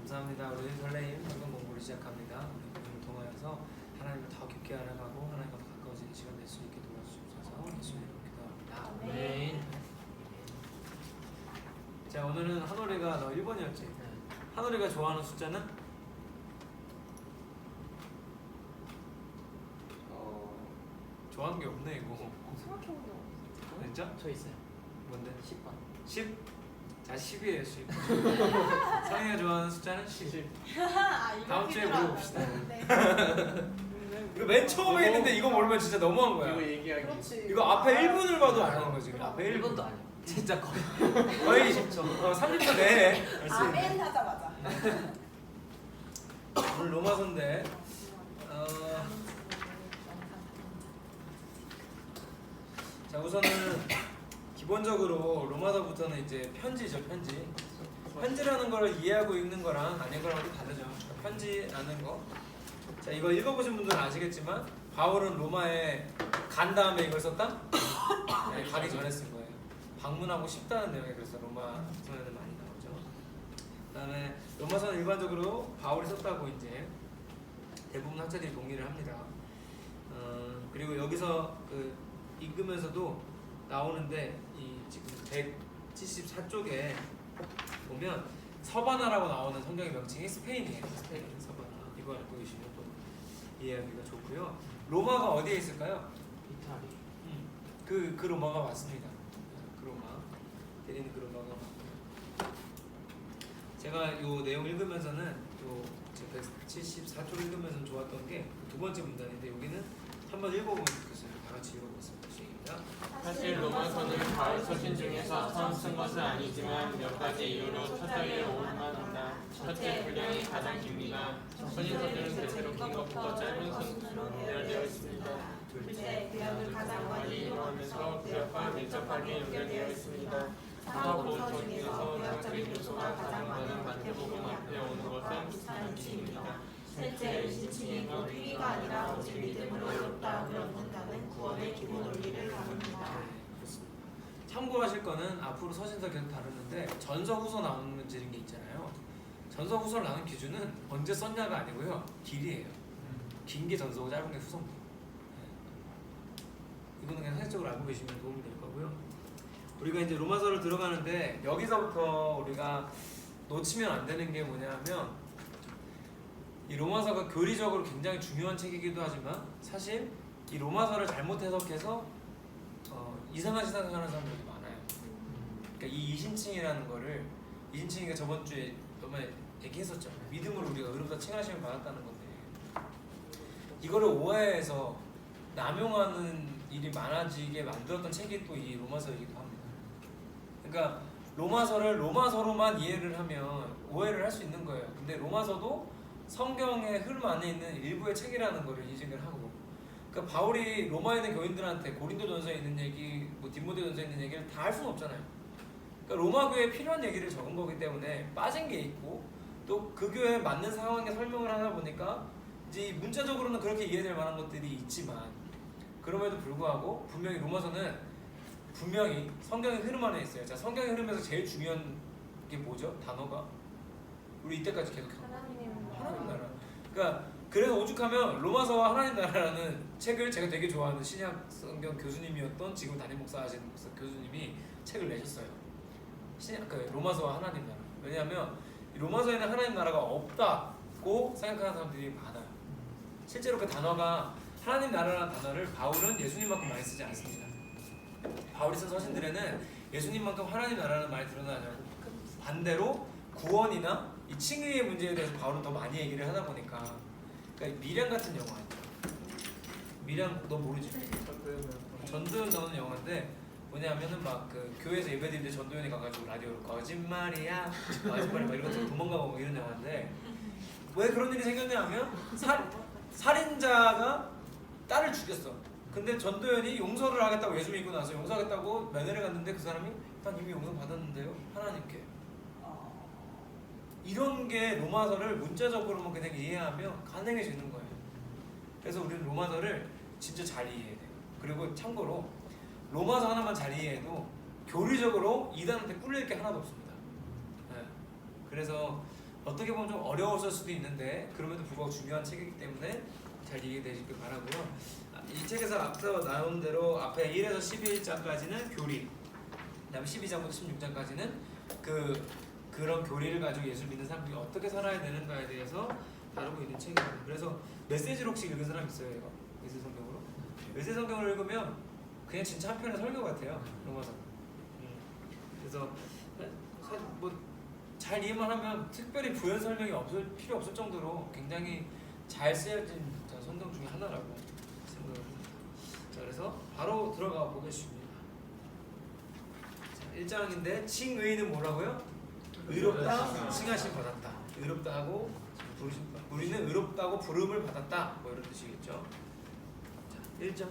감사합니다. 우리 설레임 성경 공부를 시작합니다. 우리 복음을 통하여서 하나님을 더 깊게 알아가고 하나님과 더 가까워지는 시간 될 수 있게 도와주셔서 예수님 기도합니다. 네. 자, 오늘은 한올이가 너 1번이었지? 한올이가 좋아하는 숫자는? 좋아하는 게 없네 이거. 생각해보면 진짜? 저 있어요. 뭔데? 10번. 10? 자, 10이에요 10. 상이가 좋아하는 숫자는 10. 다음 주에 물어봅시다. 이거 맨 처음에 했는데 이거 모르면 진짜 너무한 거야. 이거 얘기하기. 그렇지. 이거 앞에 1분을 봐도 아는 거지. 앞에 1번도 아니야. 진짜 거의. 거의 30초 내내. 아멘 하자마자. 오늘 로마서인데 자, 우선은 기본적으로 로마서부터는 이제 편지죠. 편지라는 걸 이해하고 읽는 거랑 아닌 거랑 좀 다르죠. 편지라는 거. 자, 이거 읽어보신 분들은 아시겠지만 바울은 로마에 간 다음에 이걸 썼다? 네, 가기 전에 쓴 거예요. 방문하고 싶다는 내용이 그래서 로마서에는 많이 나오죠. 그다음에 로마서는 일반적으로 바울이 썼다고 이제 대부분 학자들이 동의를 합니다. 그리고 여기서 그 읽으면서도 나오는데 이 지금 174쪽에 보면 서바나라고 나오는 성경의 명칭이 스페인이에요. 스페인 서바나. 이거 알고 계시면 또 이해하기가 좋고요. 로마가 어디에 있을까요? 이탈리. 그 로마가 맞습니다. 그 로마. 대리는 그 로마가 맞고요. 제가 요 내용 읽으면서는 요 174쪽 읽으면서 좋았던 게 두 번째 문단인데 여기는 한번 읽어보면 좋겠어요. 다 같이 읽어보겠습니다. 시작입니다. 사실 로마서는 바울 서신 중에서 처음 쓴 것은 아니지만 몇 가지 이유로 서적에 올만합니다. 첫째, 분량이 가장 깁니다. 서신서들은 대체로 긴 것보다 짧은 순서로 배열되어 있습니다. 둘째, 구약을 가장 많이 이용하면서 구약과 밀접하게 연결되어 있습니다. 사도복음 중에서 구약적인 요소가 가장 많은 마태복음 앞에 오는 것은 기사님입니다. 셋째, 이신칭이 곧 회의가 아니라 오직 믿음으로 의롭다 그런 문단은 구원의 기본 원리를 다룹니다. 참고하실 거는 앞으로 서신서 계속 다루는데 전서 후서 나오는 게 있잖아요. 전서 후서를 나눈 기준은 언제 썼냐가 아니고요. 길이에요. 긴 게 전서고 짧은 게 후서입니다. 이거는 그냥 상식적으로 알고 계시면 도움이 될 거고요. 우리가 이제 로마서를 들어가는데 여기서부터 우리가 놓치면 안 되는 게 뭐냐면 이 로마서가 교리적으로 굉장히 중요한 책이기도 하지만 사실 이 로마서를 잘못 해석해서 이상한 시각하는 사람들이 많아요. 그러니까 이 이신칭이라는 거를 이신칭이가 저번 주에 얘기했었죠. 믿음으로 우리가 의롭다 칭하심을 받았다는 건데 이거를 오해해서 남용하는 일이 많아지게 만들었던 책이 또 이 로마서이기도 합니다. 그러니까 로마서를 로마서로만 이해를 하면 오해를 할 수 있는 거예요. 근데 로마서도 성경의 흐름 안에 있는 일부의 책이라는 거를 인식을 하고, 그러니까 바울이 로마에 있는 교인들한테 고린도전서에 있는 얘기, 뭐 디모데전서에 있는 얘기를 다 할 수는 없잖아요. 그러니까 로마 교회에 필요한 얘기를 적은 거기 때문에 빠진 게 있고 또 그 교회에 맞는 상황에 설명을 하다 보니까 이제 문자적으로는 그렇게 이해될 만한 것들이 있지만 그럼에도 불구하고 분명히 로마서는 분명히 성경의 흐름 안에 있어요. 자, 성경의 흐름에서 제일 중요한 게 뭐죠? 단어가 우리 이때까지 계속 하나님 나라. 그러니까 그래서 오죽하면 로마서와 하나님 나라라는 책을 제가 되게 좋아하는 신약 성경 교수님이었던 지금 담임 목사 하시는 교수님이 책을 내셨어요. 신약 그 로마서와 하나님 나라. 왜냐하면 로마서에는 하나님 나라가 없다고 생각하는 사람들이 많아요. 실제로 그 단어가 하나님 나라라는 단어를 바울은 예수님만큼 많이 쓰지 않습니다. 바울이 쓴 서신들에는 예수님만큼 하나님 나라라는 말이 드러나지 않고 반대로 구원이나 이 칭의의 문제에 대해서 바울은 더 많이 얘기를 하다 보니까 그러니까 미량 같은 영화 있죠. 미량 너 모르지? 전도연 나오는 영화인데 뭐냐면은 막 그 교회에서 예배드릴 때 전도연이 가가지고 라디오로 거짓말이야 거짓말이 막 이런 거 도망가고 막 이런 영화인데 왜 그런 일이 생겼냐 하면 살인자가 딸을 죽였어. 근데 전도연이 용서를 하겠다고 예수 믿고 나서 용서하겠다고 면회를 갔는데 그 사람이 난 이미 용서 받았는데요 하나님께. 이런 게 로마서를 문자적으로만 그냥 이해하면 가능해지는 거예요. 그래서 우리는 로마서를 진짜 잘 이해해야 돼요. 그리고 참고로 로마서 하나만 잘 이해해도 교리적으로 이단한테 꿀릴 게 하나도 없습니다. 네. 그래서 어떻게 보면 좀 어려웠을 수도 있는데 그럼에도 불구하고 중요한 책이기 때문에 잘 이해되시길 바라고요. 이 책에서 앞서 나온 대로 앞에 1에서 11장까지는 교리, 그다음에 12장부터 16장까지는 그런 교리를 가지고 예수 믿는 사람들이 어떻게 살아야 되는가에 대해서 다루고 있는 책이에요. 그래서 메시지로 혹시 읽은 사람 있어요, 이거? 메시지 성경으로? 메시지 성경을 읽으면 그냥 진짜 한 편의 설교 같아요, 로마서. 그래서 뭐 잘 이해만 하면 특별히 부연 설명이 필요 없을 정도로 굉장히 잘 쓰여진 성경 중에 하나라고 생각을 합니다. 자, 그래서 바로 들어가 보겠습니다. 자, 1장인데 칭의는 뭐라고요? 의롭다 칭하심 받았다. 의롭다 하고 우리는 의롭다고 부름을 받았다. 뭐 이런 뜻이겠죠. 자, 1장.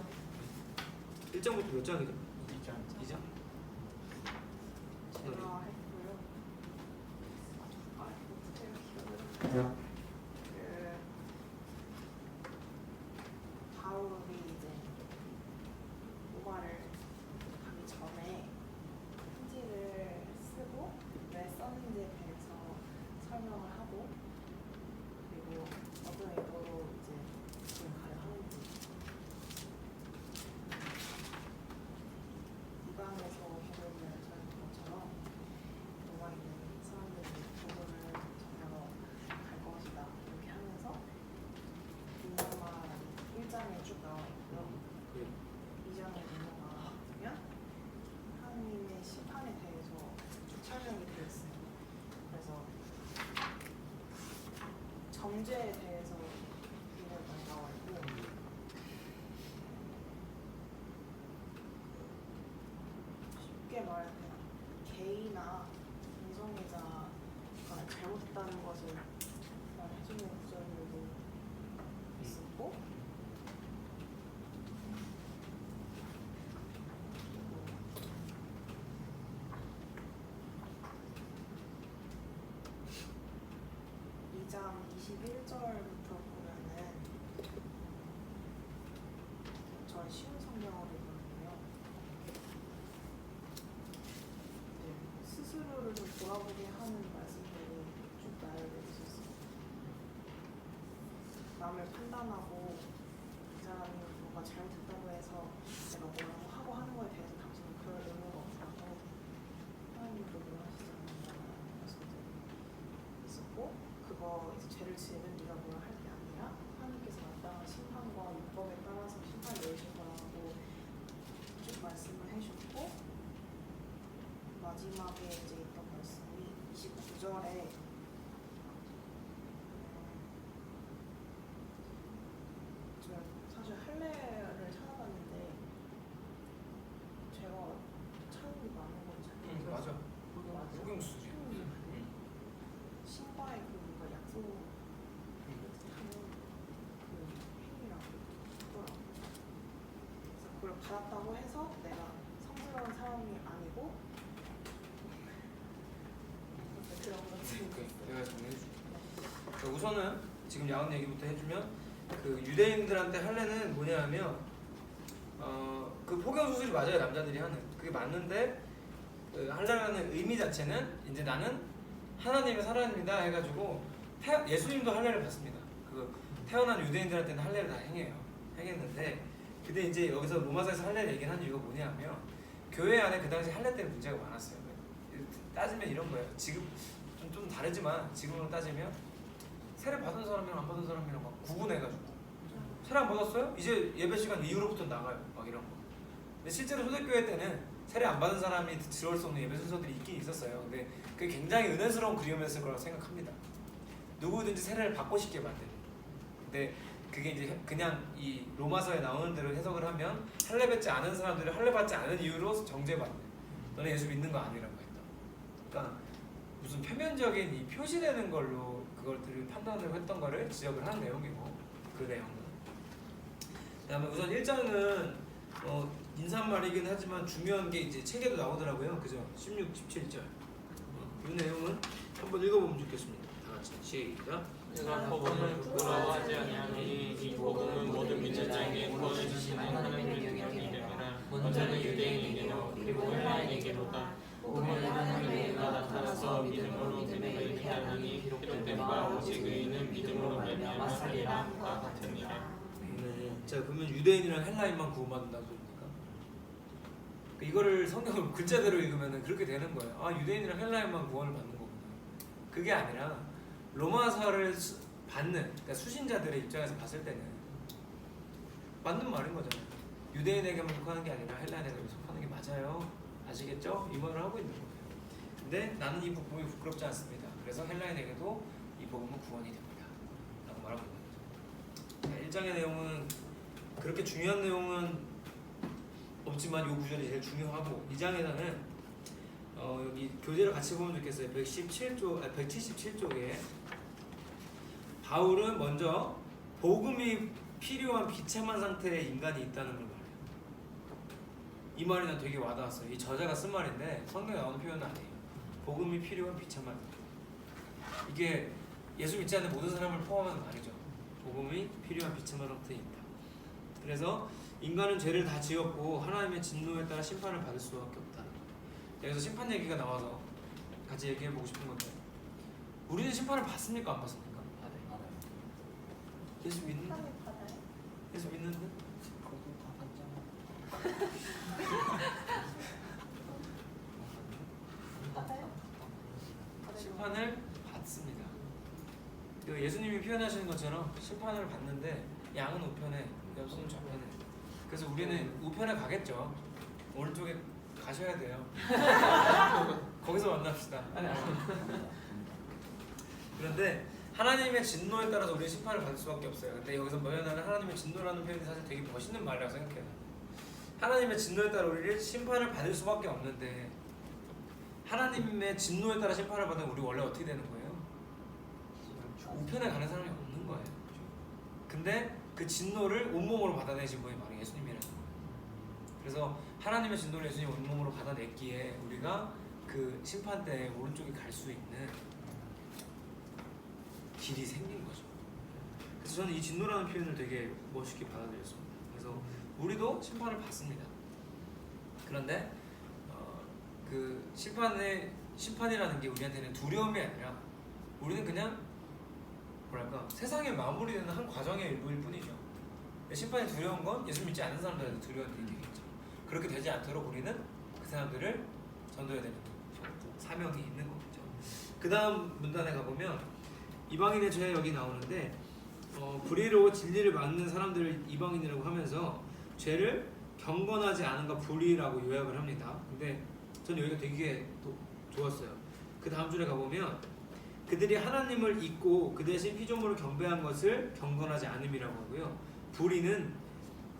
1장부터 몇 장이죠? 2장. 제가 했고요. 제가 바울이 이제 로마를 가기 전에 편지를 쓰고 왜 썼는지에 대해서 설명을 하고 그리고 어떤 의도로 이제 지금 가려 하는지 이방에서 복음을 전하는 것처럼 로마에 있는 사람들이 복음을 전하러 갈 것이다 이렇게 하면서 인정만 1장에 쭉 나와 있고요. 2장에 넘어가면 하나님의 심판에 대해서 쭉 설명이 되어 있어요. 그래서 정죄에 대해서 굉장히 많이 나와 있고 쉽게 말하면 게이나 동성애자가 잘못했다는 것을 말해주는 구절들도 있었고 그리고 2장 21절부터 보면은 저는 쉬운 성경어로 읽었는데요. 스스로를 좀 돌아보게 하는 말씀들이 쭉 나열되어 있었어요. 남을 판단하고 이 사람이 뭔가 잘못했다고 해서 내가 뭐라고 하고 하는 거에 대해서 당신은 그럴 의무가 없다고 하나님도 물어하시지 않는다는 말씀들이 있었고 그거 이제 죄를 지으면 네가 뭐라 할 게 아니라 하나님께서 마땅한 심판과 율법에 따라서 심판을 내리실 거라고 쭉 말씀을 해주셨고 마지막에 이제 있던 말씀이 29절에 제가 사실 할례를 찾아봤는데 제가 찾은 게 많은 건지 맞아. 맞아요? 속임수지. 신과의 그 뭔가 약속하는 그 행위라고 하더라고요. 그래서 그걸 받았다고 해서 내가 성스러운 사람이 아니고 그런 것들이 내가 정리해줄게. 우선은 지금 야언 얘기부터 해주면 그 유대인들한테 할례는 뭐냐면 그 포경 수술이 맞아요. 남자들이 하는 그게 맞는데 그 할례라는 의미 자체는 이제 나는 하나님의 사람입니다 해가지고 예수님도 할례를 받습니다. 그 태어난 유대인들한테는 할례를 다 행했는데 근데 이제 여기서 로마서에서 할례를 얘기하는 이유가 뭐냐면 교회 안에 그 당시 할례 때문에 문제가 많았어요. 따지면 이런 거예요. 지금 좀 다르지만 지금으로 따지면 세례 받은 사람이랑 안 받은 사람이랑 막 구분해가지고 세례 안 받았어요? 이제 예배 시간 이후로부터 나가요. 막 이런 거. 근데 실제로 초대교회 때는 세례 안 받은 사람이 들어올 수 없는 예배 순서들이 있긴 있었어요. 근데 그게 굉장히 은혜스러운 그리움이었을 거라고 생각합니다. 누구든지 세례를 받고 싶게 만드는. 근데 그게 이제 그냥 이 로마서에 나오는 대로 해석을 하면 할례 받지 않은 사람들이 할례 받지 않은 이유로 정죄받는. 너네 예수 믿는 거 아니라고 했다. 그러니까 무슨 표면적인 이 표시되는 걸로 그것들을 판단을 했던 거를 지적을 하는 내용이고 그 내용은. 그다음에 우선 1장은 인사말이긴 하지만 중요한 게 이제 책에도 나오더라고요. 그죠? 16, 17절. 이 내용은 한번 읽어보면 좋겠습니다. 다 같이 시작. 내가 복음을 부끄러워하지 아니하니 이 복음은 모든 믿는 자에게 구원을 주시는 하나님의 능력이 되느라 먼저는 유대인에게로 그리고 헬라인에게로다. 복음을 하나님의 은혜가 나타나서 믿음으로 되는 아니하니 기록된 바 오직 의인은 믿음으로 말미암아 살리라 함과 같으니라. 자, 그러면 유대인이랑 헬라인만 구원받는다는 소리입니까? 이거를 성경을 글자대로 읽으면 그렇게 되는 거예요. 아, 유대인이랑 헬라인만 구원을 받는 거구나. 그게 아니라 로마서를 받는, 그러니까 수신자들의 입장에서 봤을 때는 맞는 말인 거잖아요. 유대인에게만 속하는 게 아니라 헬라인에게만 속하는 게 맞아요. 아시겠죠? 이 말을 하고 있는 거예요. 근데 나는 이 복음이 부끄럽지 않습니다. 그래서 헬라인에게도 이 복음은 구원이 됩니다. 라고 말하고 있는 거죠. 1장의 내용은 그렇게 중요한 내용은 없지만 이 구절이 제일 중요하고 2장에서는 여기 교재를 같이 보면 좋겠어요. 177쪽에 바울은 먼저 복음이 필요한 비참한 상태의 인간이 있다는 걸 말해요. 이 말이 난 되게 와닿았어요. 이 저자가 쓴 말인데 성경에 나오는 표현은 아니에요. 복음이 필요한 비참한 상태. 이게 예수 믿지 않는 모든 사람을 포함하는 말이죠. 복음이 필요한 비참한 상태에 있다. 그래서 인간은 죄를 다 지었고 하나님의 진노에 따라 심판을 받을 수밖에 없다. 여기서 심판 얘기가 나와서 같이 얘기해보고 싶은 건데 우리는 심판을 받습니까? 안 받습니까? 예수 믿는데? 예수 믿는데? 심판을 받습니다. 예수님이 표현하시는 것처럼 심판을 받는데 양은 우편에, 염소는 좌편에. 그래서 우리는 우편에 가겠죠. 오른쪽에 가셔야 돼요. 거기서 만납시다. 그런데 하나님의 진노에 따라서 우리는 심판을 받을 수밖에 없어요. 근데 여기서 뭐냐면 하나님의 진노라는 표현이 사실 되게 멋있는 말이라고 생각해요. 하나님의 진노에 따라 우리를 심판을 받을 수밖에 없는데 하나님의 진노에 따라 심판을 받으면 우리 원래 어떻게 되는 거예요? 우편에 가는 사람이 없는 거예요. 근데 그 진노를 온몸으로 받아내신 분이 바로 예수님이라는 거예요. 그래서 하나님의 진노를 예수님이 온몸으로 받아냈기에 우리가 그 심판 때 오른쪽에 갈 수 있는 길이 생긴 거죠. 그래서 저는 이 진노라는 표현을 되게 멋있게 받아들였습니다. 그래서 우리도 심판을 받습니다. 그런데 그 심판이라는 게 우리한테는 두려움이 아니라 우리는 그냥 뭐랄까 세상에 마무리되는 한 과정의 일부일 뿐이죠. 심판이 두려운 건 예수 믿지 않는 사람들한테 두려운 일이겠죠. 그렇게 되지 않도록 우리는 그 사람들을 전도해야 되는 사명이 있는 거죠. 그 다음 문단에 가보면 이방인의 죄 여기 나오는데 불의로 진리를 막는 사람들을 이방인이라고 하면서 죄를 경건하지 않은가 불의라고 요약을 합니다. 근데 저는 여기가 되게 좋았어요. 그 다음 줄에 가보면 그들이 하나님을 잊고 그 대신 피조물을 경배한 것을 경건하지 않음이라고 하고요. 불의는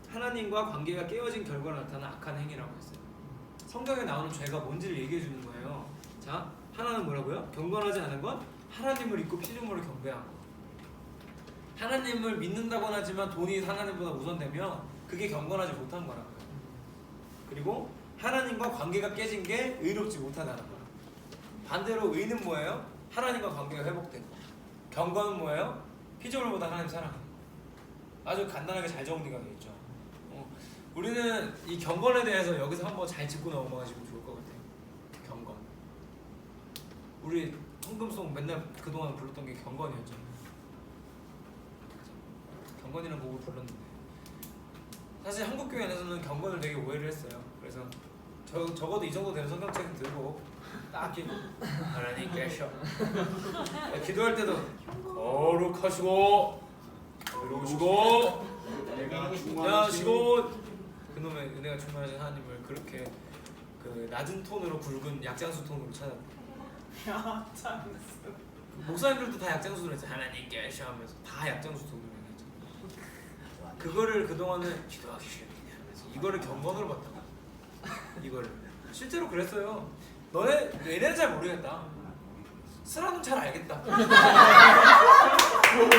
하나님과 관계가 깨어진 결과로 나타난 악한 행위라고 했어요. 성경에 나오는 죄가 뭔지를 얘기해 주는 거예요. 자, 하나는 뭐라고요? 경건하지 않은 건 하나님을 잊고 피조물을 경배한 거. 하나님을 믿는다고는 하지만 돈이 하나님보다 우선되면 그게 경건하지 못한 거라고요. 그리고 하나님과 관계가 깨진 게 의롭지 못하다는 거예요. 반대로 의는 뭐예요? 하나님과 관계가 회복된 거. 경건은 뭐예요? 피조물보다 하나님 사랑하는 거. 아주 간단하게 잘 정리가 되어 있죠. 우리는 이 경건에 대해서 여기서 한번 잘 짚고 넘어가시면 좋을 것 같아요. 경건. 우리 헌금송 맨날 그동안 불렀던 게 경건이었죠. 경건이라는 곡을 불렀는데 사실 한국 교회 안에서는 경건을 되게 오해를 했어요. 그래서 적어도 이 정도 되는 성경책은 들고 딱 끼고 하나님 계셔. 기도할 때도 거룩하시고 의로우시고 은혜하시고 그놈의 은혜가 충만하신 하나님을 그렇게 그 낮은 톤으로 굵은 약장수 톤으로 찾아요. 약장수. 목사님들도 다 약장수로 했어요. 하나님 계셔 하면서 다 약장수 톤으로 했죠. 그거를 그동안은 기도하기 시작했냐. 이거를 경건으로 봤다고. 이거를 실제로 그랬어요. 얘네는 잘 모르겠다. 스라는 잘 알겠다. 잘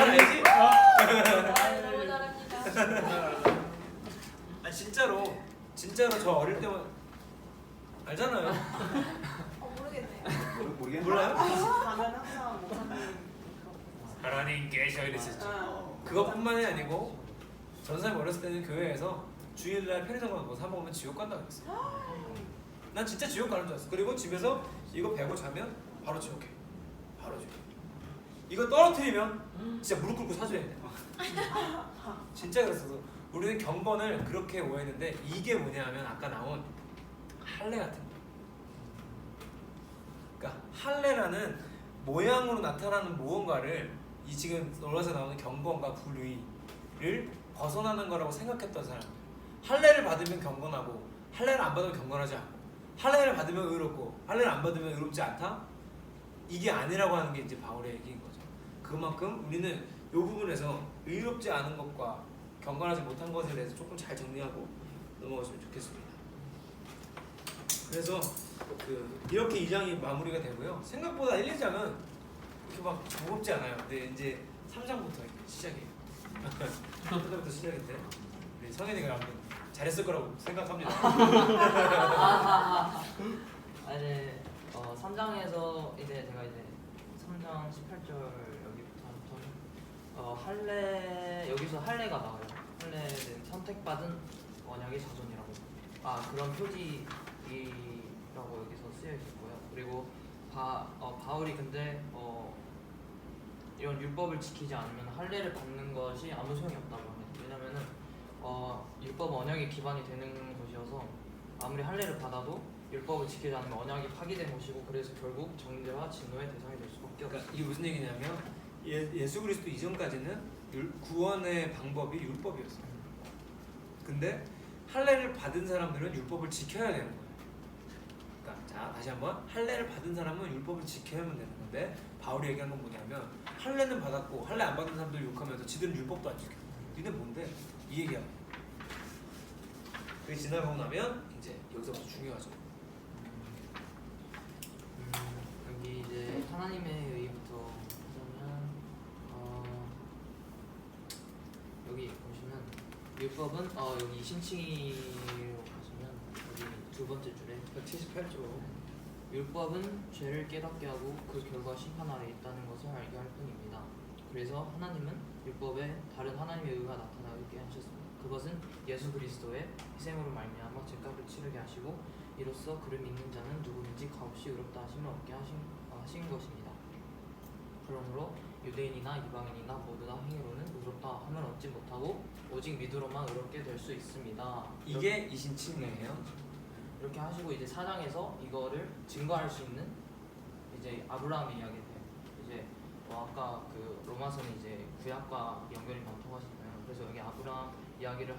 알지? 너무 잘합니다. 아 진짜로 저 어릴 때만 알잖아요. 모르겠네. 몰라요? 가면 항상 목사님 하나님 계셔 이랬었죠. 아, 그것뿐만이 아니고 전사님 어렸을 때는 교회에서 주일날 편의점 가서 뭐 사 먹으면 지옥 간다 그랬어요. 난 진짜 지옥 가는 줄 알았어. 그리고 집에서 이거 베고 자면 바로 지옥해. 바로 지옥. 이거 떨어뜨리면 진짜 무릎 꿇고 사줘야 돼. 진짜 그랬어서 우리는 경건을 그렇게 오해했는데 이게 뭐냐면 아까 나온 할례 같은 거. 그러니까 할례라는 모양으로 나타나는 무언가를 이 지금 놀라서 나오는 경건과 불의를 벗어나는 거라고 생각했던 사람들. 할례를 받으면 경건하고 할례를 안 받으면 경건하지 않고 할례를 받으면 의롭고 할례를 안 받으면 의롭지 않다? 이게 아니라고 하는 게 이제 바울의 얘기인 거죠. 그만큼 우리는 이 부분에서 의롭지 않은 것과 경건하지 못한 것에 대해서 조금 잘 정리하고 넘어갔으면 좋겠습니다. 그래서 이렇게 2장이 마무리가 되고요. 생각보다 1, 2장은 이렇게 막 무겁지 않아요. 근데 이제 3장부터 시작이에요. 3장부터 시작인데 우리 성현이가 한번 잘했을 거라고 생각합니다. 이제 3장에서 이제 제가 이제 3장 18절 여기부터 할례 여기서 할례가 나와요. 할례는 선택받은 언약의 자손이라고. 그런 표지라고 여기서 쓰여 있었고요. 그리고 바울이 근데 이런 율법을 지키지 않으면 할례를 받는 것이 아무 소용이 없다고 합니다. 왜냐면은 율법 언약의 기반이 되는 것이어서 아무리 할례를 받아도 율법을 지키지 않으면 언약이 파기된 것이고 그래서 결국 정죄와 진노의 대상이 될 수밖에 없어요. 그러니까 이게 무슨 얘기냐면 예수 그리스도 이전까지는 구원의 방법이 율법이었어요. 근데 할례를 받은 사람들은 율법을 지켜야 되는 거예요. 그러니까 자 다시 한번 할례를 받은 사람은 율법을 지켜야만 되는 건데 바울이 얘기한 건 뭐냐면 할례는 받았고 할례 안 받은 사람들 욕하면서 지들은 율법도 안 지켜. 니네 뭔데? 이 얘기야. 그게 지나가고 나면 이제 여기서부터 중요하죠. 여기 이제 하나님의 의부터 하자면 여기 보시면 율법은 여기 신칭이로 가시면 여기 두 번째 줄에 178조. 율법은 죄를 깨닫게 하고 그 결과 심판 아래 있다는 것을 알게 할 뿐입니다. 그래서 하나님은 율법에 다른 하나님의 의가 나타나게 하셨습니다. 그것은 예수 그리스도의 희생으로 말미암아 죄값을 치르게 하시고 이로써 그를 믿는 자는 누구든지 값없이 의롭다 하심을 얻게 하신 것입니다. 그러므로 유대인이나 이방인이나 모두 다 행위로는 의롭다 함을 얻지 못하고 오직 믿음으로만 의롭게 될 수 있습니다. 이게 이신칭이에요. 이렇게 하시고 이제 4장에서 이거를 증거할 수 있는 이제 아브라함의 이야기를 해요. 이제 아까 그 로마서는 이제 구약과 연결이 많다고하시잖아요. 그래서 여기 아브라함 이야기를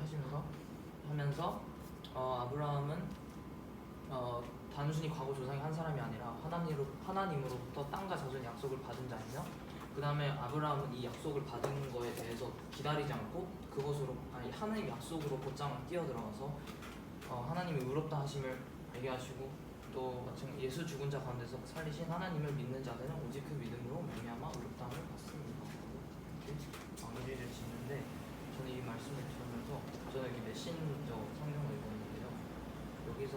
하면서 아브라함은 단순히 과거 조상의 한 사람이 아니라 하나님으로부터 땅과 자손 약속을 받은 자이며 그 다음에 아브라함은 이 약속을 받은 거에 대해서 기다리지 않고 하나님 약속으로 곧장 뛰어들어가서 하나님이 의롭다 하심을 얘기하시고 또 마찬가지로 예수 죽은 자 가운데서 살리신 하나님을 믿는 자들은 오직 그 믿음으로 말미암아 의롭다 함을 받습니다. 이렇게 마무리를 짓는데 저는 이 말씀을 들으면서 저는 여기 메신저 성경을 읽었는데요. 여기서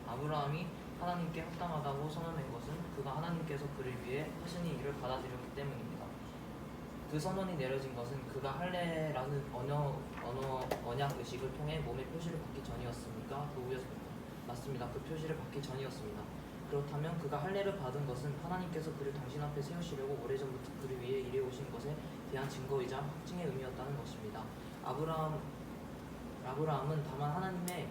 아브라함이 하나님께 합당하다고 선언한 것은 그가 하나님께서 그를 위해 하신 일을 받아들였기 때문입니다. 그 선언이 내려진 것은 그가 할례라는 언약 의식을 통해 몸의 표시를 받기 전이었습니까? 그 후였습니다. 맞습니다. 그 표시를 받기 전이었습니다. 그렇다면 그가 할례를 받은 것은 하나님께서 그를 당신 앞에 세우시려고 오래전부터 그를 위해 이래 오신 것에 대한 증거이자 확증의 의미였다는 것입니다. 아브라함은 다만 하나님의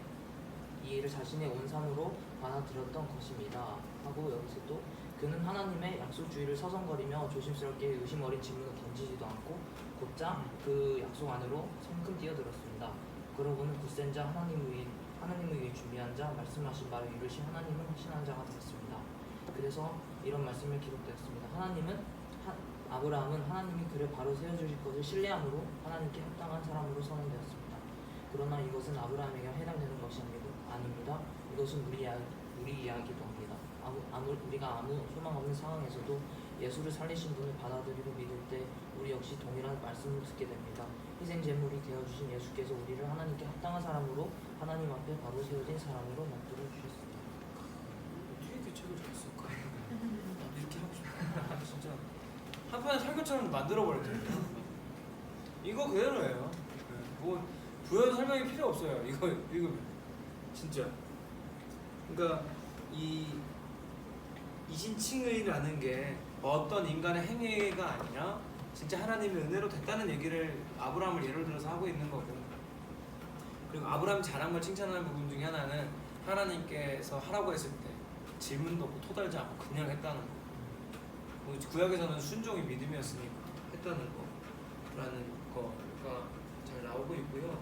이 일을 자신의 온 삶으로 받아들였던 것입니다. 하고 여기서 또 그는 하나님의 약속주의를 서성거리며 조심스럽게 의심 어린 질문을 던지지도 않고 곧장 그 약속 안으로 성큼 뛰어들었습니다. 그러고는 굳센 자 하나님을 위해 준비한 자 말씀하신 바를 이루신 하나님은 확신한 자가 되었습니다. 그래서 이런 말씀을 기록되었습니다. 아브라함은 하나님이 그를 바로 세워주실 것을 신뢰함으로 하나님께 합당한 사람으로 선언되었습니다. 그러나 이것은 아브라함에게 해당되는 것이 아닙니다. 이것은 우리 이야기도 합니다. 우리가 아무 소망 없는 상황에서도 예수를 살리신 분을 받아들이고 믿을 때 우리 역시 동일한 말씀을 듣게 됩니다. 희생 제물이 되어주신 예수께서 우리를 하나님께 합당한 사람으로 하나님 앞에 바로 세워진 사람으로 만들어 주셨습니다. 어떻게 대책을 잘 쓸까? 이렇게 하고 싶다. 진짜 한 편의 설교처럼 만들어버릴 텐데 이거 그대로예요. 뭐 부연 설명이 필요 없어요. 이거 진짜. 그러니까 이 이신칭의라는 게 어떤 인간의 행위가 아니라 진짜 하나님의 은혜로 됐다는 얘기를 아브라함을 예를 들어서 하고 있는 거거든요. 그리고 아브라함이 잘한 걸 칭찬하는 부분 중에 하나는 하나님께서 하라고 했을 때 질문도 없고 토달지 않고 그냥 했다는 거. 구약에서는 순종이 믿음이었으니까 했다는 거라는 거가 잘 나오고 있고요.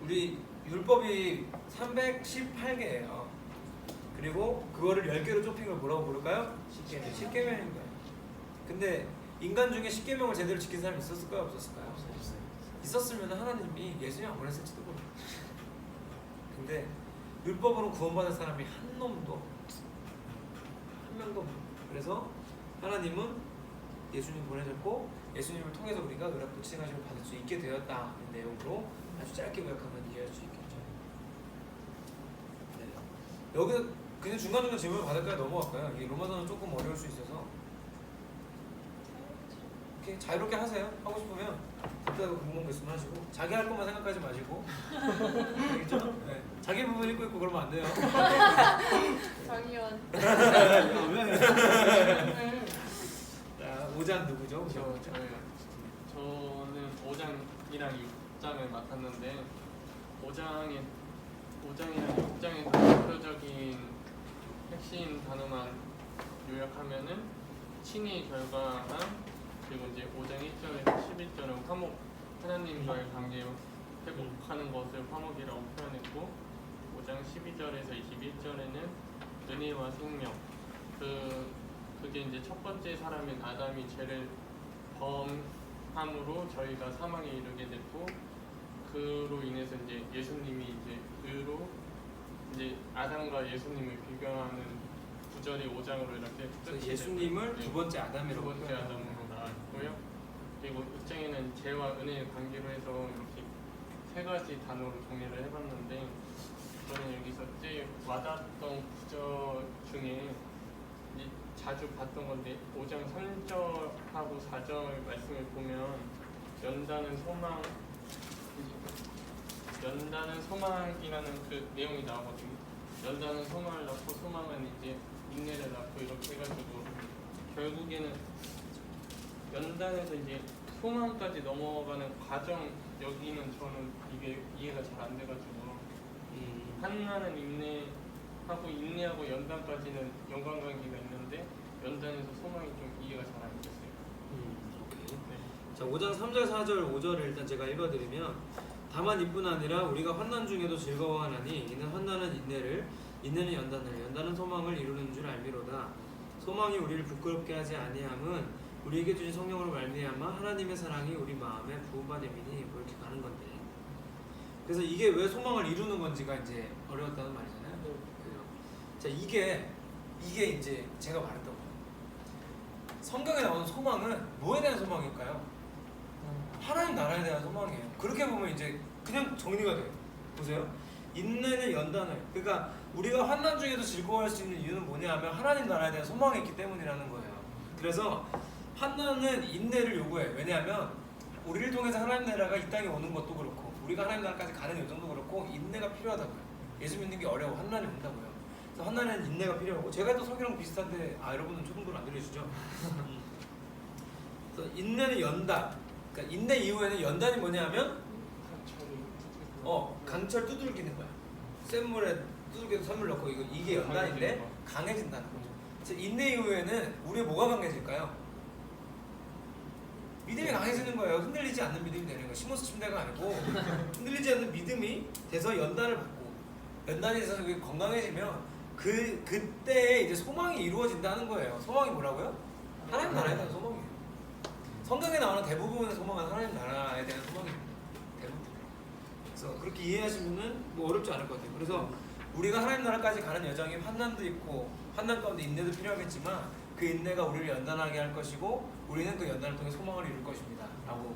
우리 율법이 318개예요. 그리고 그거를 10개로 좁힌 걸 뭐라고 부를까요? 10계명인 거예요. 근데 인간 중에 10계명을 제대로 지킨 사람이 있었을까요? 없었을까요? 있었으면 하나님이 예수님 안 보냈을지도 몰라요. 근데 율법으로 구원받을 사람이 한 명도 없어요. 그래서 하나님은 예수님 보내셨고 예수님을 통해서 우리가 의롭고 칭하심을 받을 수 있게 되었다는 내용으로 아주 짧게 요약하면 이해할 수 있겠죠. 네. 여기서 그냥 중간중간 질문을 받을까요? 넘어갈까요? 이 로마서는 조금 어려울 수 있어서 이렇게 자유롭게 하세요. 하고 싶으면 그때도 궁금한 거 있으면 하시고 자기 할 것만 생각하지 마시고 알겠죠? 네. 자기 부분 읽고 있고 그러면 안 돼요. 정의원. 자, 5장 누구죠? 저는 5장이랑 6장을 맡았는데 5장이랑 6장에서 대표적인 핵심 단어만 요약하면은 칭의 결과랑 그리고 이제 5장 1절에서 11절은 화목, 하나님과의 관계 회복하는 것을 화목이라고 표현했고 5장 12절에서 21절에는 은혜와 생명 그게 이제 첫 번째 사람인 아담이 죄를 범함으로 저희가 사망에 이르게 됐고 그로 인해서 이제 예수님이 이제 의로 이제 아담과 예수님을 비교하는 구절이 5장으로 이렇게 끝이 예수님을 되고, 두 번째 아담이라고 두 번째 아담으로 나왔고요. 그리고 6장에는 죄와 은혜의 관계로 해서 이렇게 세 가지 단어로 정리를 해봤는데 저는 여기서 제일 와닿았던 구절 중에 자주 봤던 건데 5장 3절하고 4절 말씀을 보면 연단은 소망이라는 그 내용이 나오거든요. 연단은 소망을 낳고 소망은 이제 인내를 낳고 이렇게 해가지고 결국에는 연단에서 이제 소망까지 넘어가는 과정 여기는 저는 이게 이해가 잘 안 돼가지고 한나는 인내하고 인내하고 연단까지는 연관관계가 있는데 연단에서 소망이 좀 이해가 잘 안 됐어요. 오케이. 네. 자, 5장 3절, 4절, 5절을 일단 제가 읽어드리면 다만 이뿐 아니라 우리가 환난 중에도 즐거워하나니 이는 환난은 인내를 인내는 연단을 연단은 소망을 이루는 줄 알미로다. 소망이 우리를 부끄럽게 하지 아니함은 우리에게 주신 성령으로 말미암아 하나님의 사랑이 우리 마음에 부음받음이니 뭐 이렇게 가는 건데 그래서 이게 왜 소망을 이루는 건지가 이제 어려웠다는 말이잖아요. 그죠? 자, 이게 이제 제가 말했던 거예요. 성경에 나오는 소망은 뭐에 대한 소망일까요? 하나님 나라에 대한 소망이에요. 그렇게 보면 이제 그냥 정리가 돼요. 보세요. 인내는 연단을 그러니까 우리가 환난 중에도 즐거워할 수 있는 이유는 뭐냐 하면 하나님 나라에 대한 소망이 있기 때문이라는 거예요. 그래서 환난은 인내를 요구해요. 왜냐하면 우리를 통해서 하나님 나라가 이 땅에 오는 것도 그렇고 우리가 하나님 나라까지 가는 여정도 그렇고 인내가 필요하다고요. 예수 믿는 게 어려워. 환난이 온다고요. 그래서 환난은 인내가 필요하고 제가 또 성경 비슷한데 여러분은 초등부를 안 들으시죠? 그래서 인내는 연단. 그러니까 인내 이후에는 연단이 뭐냐 하면 강철 두들기는 거야. 센 물에 두들겨서 선물 넣고 이게 연단인데 강해진다는 거죠. 그래서 인내 이후에는 우리의 뭐가 강해질까요? 믿음이 강해지는 거예요. 흔들리지 않는 믿음이 되는 거예요. 시몬스 침대가 아니고 흔들리지 않는 믿음이 돼서 연단을 받고 연단이 돼서 건강해지면 그때 이제 소망이 이루어진다는 거예요. 소망이 뭐라고요? 하나님 나라에 대한 소망이에요. 성경에 나오는 대부분의 소망은 하나님 나라에 대한 소망입니다. 대부분. 그래서 그렇게 이해하시면은 뭐 어렵지 않을 것 같아요. 그래서 우리가 하나님 나라까지 가는 여정이 환난도 있고 환난 가운데 인내도 필요하겠지만 그 인내가 우리를 연단하게 할 것이고 우리는 그 연단을 통해 소망을 이룰 것입니다. 라고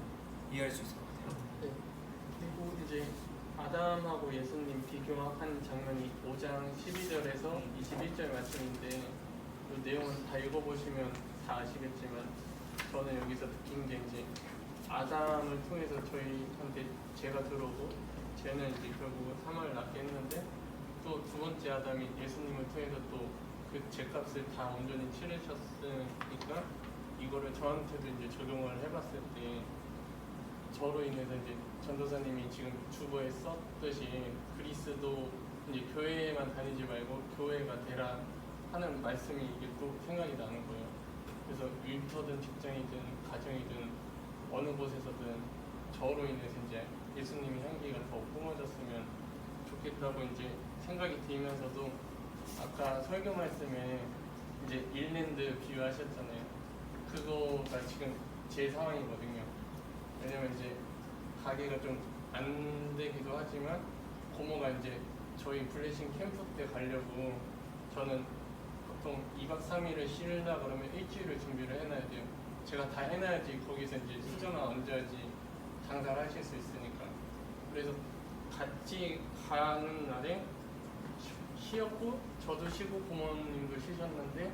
이해할 수 있을 것 같아요. 네. 그리고 이제 아담하고 예수님 비교한 장면이 5장 12절에서 21절 말씀인데 그 내용은 다 읽어보시면 다 아시겠지만 저는 여기서 느낀 게 이제 아담을 통해서 저희한테 죄가 들어오고 죄는 이제 결국 사망을 낳게 했는데 또 두 번째 아담이 예수님을 통해서 또 그 죄값을 다 온전히 치르셨으니까 이거를 저한테도 이제 적용을 해봤을 때 저로 인해서 이제 전도사님이 지금 주보에 썼듯이 그리스도 이제 교회에만 다니지 말고 교회가 되라 하는 말씀이 이게 또 생각이 나는 거예요. 그래서 일터든 직장이든 가정이든 어느 곳에서든 저로 인해서 이제 예수님의 향기가 더 뿜어졌으면 좋겠다고 이제 생각이 들면서도 아까 설교 말씀에 이제 일랜드 비유하셨잖아요. 그거가 지금 제 상황이거든요. 왜냐면 이제 가게가 좀 안 되기도 하지만 고모가 이제 저희 블레싱 캠프 때 가려고 저는 보통 2박 3일을 쉬려다 그러면 일주일을 준비를 해놔야 돼요. 제가 다 해놔야지 거기서 이제 수저나 얹어야지 장사를 하실 수 있으니까. 그래서 같이 가는 날에 쉬었고 저도 쉬고 부모님도 쉬셨는데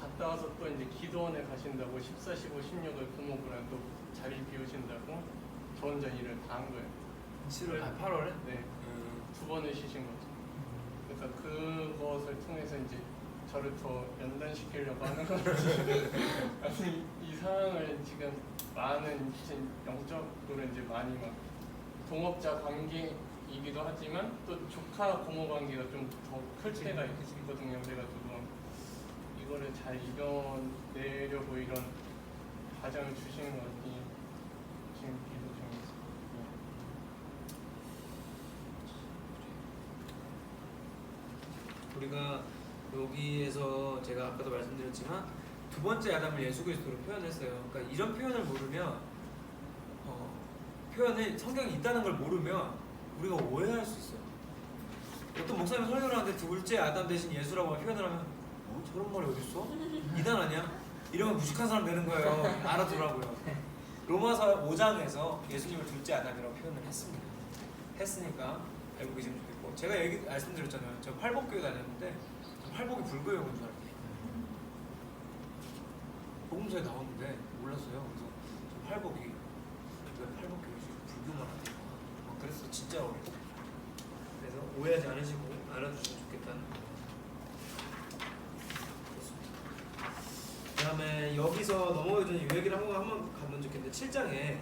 갔다 와서 또 이제 기도원에 가신다고 14, 15, 16을 부모부랑 또 자리 비우신다고 저 혼자 일을 다 한 거예요. 8월에? 네. 두 번을 쉬신 거죠. 그러니까 그것을 통해서 이제 저를 더 연단시키려고 하는 거지. 아니 이 상황을 지금 많은 영적으로 이제 많이 막 동업자 관계이기도 하지만 또 조카 고모 관계가 좀 더 클 때가 있거든요. 그래가지고 이거를 잘 이겨내려고 이런 과정을 주시는 것 같아요. 지금 기도 중이죠. 우리가 여기에서 제가 아까도 말씀드렸지만 두 번째 아담을 예수 그리스도로 표현했어요. 그러니까 이런 표현을 모르면 표현이 성경이 있다는 걸 모르면 우리가 오해할 수 있어요. 어떤 목사님 설교를 하는데 둘째 아담 대신 예수라고 표현을 하면 저런 말이 어딨어? 이단 아니야? 이러면 무식한 사람 되는 거예요. 알아두라고요. 로마서 5장에서 예수님을 둘째 아담이라고 표현을 했습니다. 했으니까 알고 계시면 좋겠고, 제가 말씀드렸잖아요. 저 팔복교회 다녔는데 팔복이 불교였는 줄 알았어요. 복음서에 나오는데 몰랐어요. 그래서 저 팔복이 왜 팔복교회지 불교만 하니까 그래서 진짜 어려워. 그래서 오해하지 않으시고 알아두시면 좋겠다는 거예요. 그 다음에 여기서 넘어가기 전에 이 얘기를 한번 가면 좋겠는데 7장에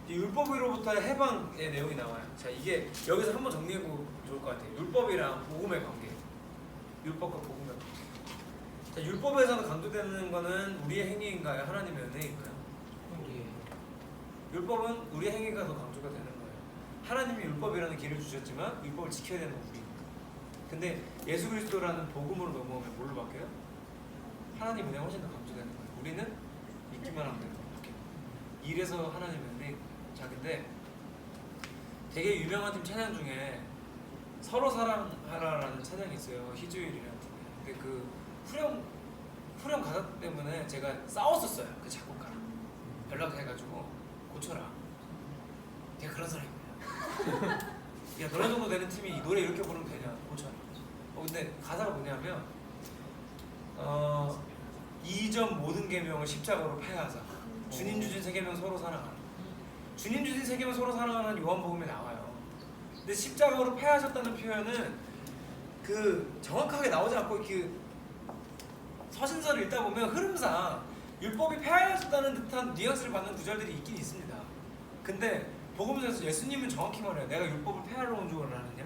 율법으로부터의 해방의 내용이 나와요. 자, 이게 여기서 한번 정리해보고 좋을 것 같아요. 율법이랑 복음의 관계. 율법과 복음의 관계. 자, 율법에서는 강조되는 거는 우리의 행위인가요? 하나님의 은혜인가요? 우리의 율법은 우리의 행위가 더 강조가 되는 거예요. 하나님이 율법이라는 길을 주셨지만 율법을 지켜야 되는 건 우리니까. 근데 예수 그리스도라는 복음으로 넘어오면 뭘로 바뀌어요? 하나님 은혜가 훨씬 더 강조되는 거예요. 우리는 믿기만 하면 되는 거예요. 이래서 하나님의 은혜. 자, 근데 되게 유명한 팀 찬양 중에 서로 사랑하라라는 찬양이 있어요. 희주일이라는 팀. 근데 그 후렴 가사 때문에 제가 싸웠었어요. 그 작곡가랑 연락해가지고 고쳐라. 걔가 그런 사람이야. 야, 너네 정도 되는 팀이 이 노래 이렇게 부르면 되냐? 고쳐라. 근데 가사가 뭐냐면 2점 모든 계명을 십자가로 폐하자. 주님 주신 세 계명 서로 사랑하라. 주님 주신 세 계명 서로 사랑하는 요한복음에 나와요. 근데 십자가로 폐하셨다는 표현은 그 정확하게 나오지 않고 그 서신서를 읽다 보면 흐름상 율법이 폐하셨다는 듯한 뉘앙스를 받는 구절들이 있긴 있습니다. 근데 복음서에서 예수님은 정확히 말해요. 내가 율법을 폐하러 온 줄 알았느냐?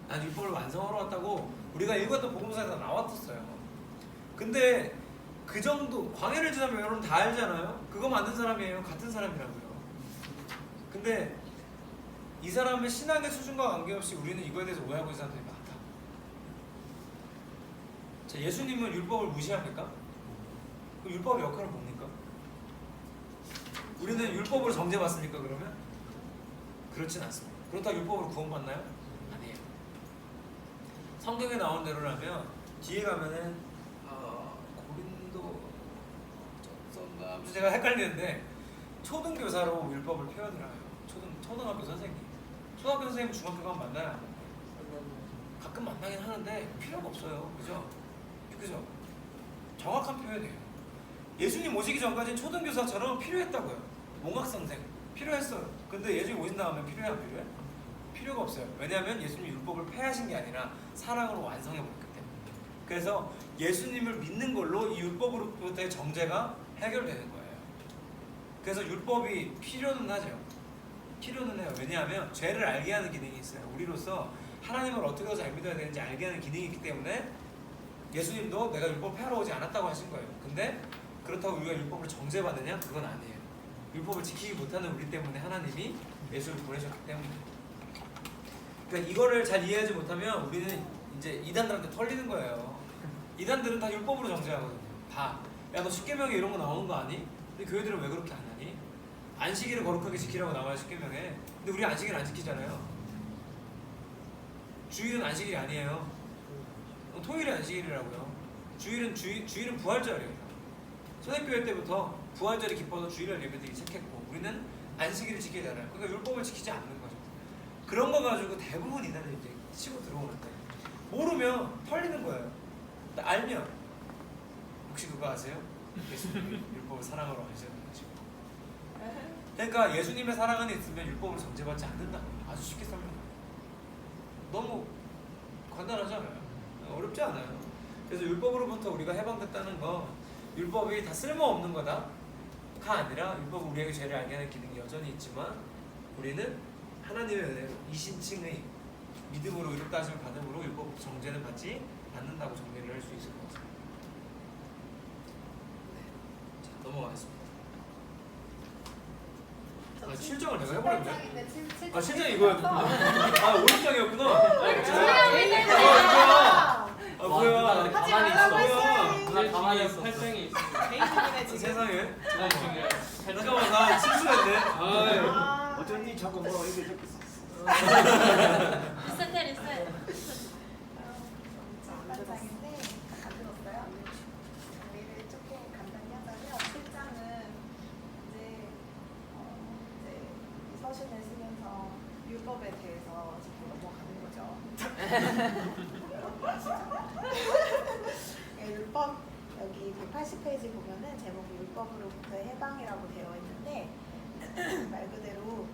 난 율법을 완성하러 왔다고 우리가 읽었던 복음서에서 나왔었어요. 근데 그 정도 광해를 지나면 여러분 다 알잖아요. 그거 만든 사람이에요. 같은 사람이라고요. 근데 이 사람의 신앙의 수준과 관계없이 우리는 이거에 대해서 오해하고 있는 사람들이 많다. 자, 예수님은 율법을 무시합니까? 그 율법의 역할은 뭡니까? 우리는 율법으로 정죄받습니까 그러면? 그렇진 않습니다. 그렇다고 율법으로 구원받나요? 아니에요. 성경에 나온 대로라면 뒤에 가면은 고린도 전서인가 제가 헷갈리는데 초등교사로 율법을 표현을 해요. 초등학교 선생님. 초등학교 선생님 중학교 가면 만나요? 가끔 만나긴 하는데 필요가 없어요. 그죠? 그죠? 정확한 표현이에요. 예수님 오시기 전까지는 초등교사처럼 필요했다고요. 몽학 선생 필요했어요. 근데 예수님 오신 다음에 필요해 안 필요해? 필요가 없어요. 왜냐하면 예수님이 율법을 폐하신 게 아니라 사랑으로 완성해 버렸기 때문에. 그래서 예수님을 믿는 걸로 이 율법으로부터의 정죄가 해결되는 거예요. 그래서 율법이 필요는 하죠. 필요는 해요. 왜냐하면 죄를 알게 하는 기능이 있어요. 우리로서 하나님을 어떻게 잘 믿어야 되는지 알게 하는 기능이 있기 때문에 예수님도 내가 율법 폐하러 오지 않았다고 하신 거예요. 근데 그렇다고 우리가 율법을 정죄받느냐? 그건 아니에요. 율법을 지키지 못하는 우리 때문에 하나님이 예수를 보내셨기 때문에. 그러니까 이거를 잘 이해하지 못하면 우리는 이제 이단들한테 털리는 거예요. 이단들은 다 율법으로 정죄하거든요. 다. 야, 너 십계명에 이런 거 나오는 거 아니? 근데 교회들은 왜 그렇게 안 하니? 안식일을 거룩하게 지키라고 나와요, 십계명에. 근데 우리 안식일 안 지키잖아요. 주일은 안식일이 아니에요. 토요일이 안식일이라고요. 주일은 부활절이에요. 초대교회 때부터 부활절이 기뻐서 주일을 예배드리기 시작했고 우리는 안식일을 지키잖아요. 그러니까 율법을 지키지 않는 거죠. 그런 거 가지고 대부분 이단을 이제 치고 들어오는데 모르면 털리는 거예요. 알면 혹시 그거 아세요? 예수님이 율법을 사랑으로 하셨는지. 그러니까 예수님의 사랑 안에 있으면 율법을 정죄받지 않는다. 아주 쉽게 설명해요. 너무 간단하잖아요. 어렵지 않아요. 그래서 율법으로부터 우리가 해방됐다는 거, 율법이 다 쓸모없는 거다가 아니라 율법은 우리에게 죄를 알게 하는 기능이 여전히 있지만 우리는 하나님의 은혜로 이신칭의 믿음으로 의롭다 하심을 받음으로 율법 정죄는 받지 않는다고 정리를 할 수 있을 것 같습니다. 네. 자, 넘어가겠습니다. 아, 7장을 내가 해버렸네. 아, 7장 이거였구나. 아, 5장이었구나. 아, 뭐야. 하지 가만히 말라고 있어. 했어요. 누나 가만히 있어. 8장이 있습니다. 개인적이네 지금. 세상에. 중요해요. 잠깐만, 나 실수했네. 아, 어쩐지 자꾸 뭐 이게 적혔어. 리셋해 리셋. 7장인데 안 들었어요? 우리를 조금 간단히 하자면 7장은 이제 이 서신을 쓰면서 율법에 대해서 지금 넘어가는 거죠. 율법 여기 180페이지 보면은 제목이 율법으로부터의 해방이라고 되어 있는데 말 그대로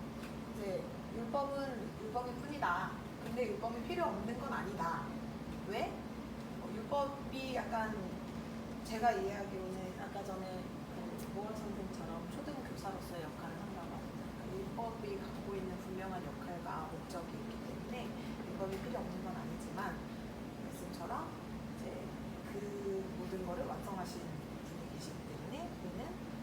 이제 율법이 뿐이다. 근데 율법이 필요 없는 건 아니다. 왜? 율법이 약간 제가 이해하기로는 아까 전에 모월 선생처럼 초등교사로서의 역할을 한다고 합니다. 율법이 갖고 있는 분명한 역할과 목적이 있기 때문에 율법이 필요 없는 건 아니지만 말씀처럼 이제 그 모든 거를 완성하신 분이 계시기 때문에 우리는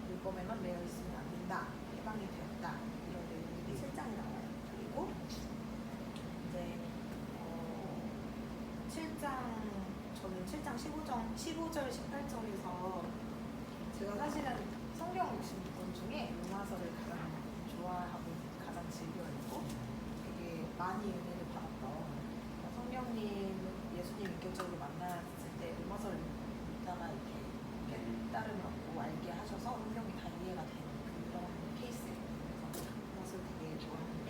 율법에만 매여 있으면 안 된다. 해방이 되었다. 이런 내용들이 7장에 나와요. 그리고 이제 7장 저는 7장 15절 18절에서 제가 사실은 성경 읽은 분 중에 로마서를 가장 좋아하고 가장 즐겨 읽고 되게 많이 은혜를 받았던 성령님 예수님 인격적으로 만났을 때 로마서를 읽다가 이렇게 깨달음을 얻고 알게 하셔서 성경이 다 이해가 되는 그런 케이스예요. 그래서 로마서를 되게 좋아하는데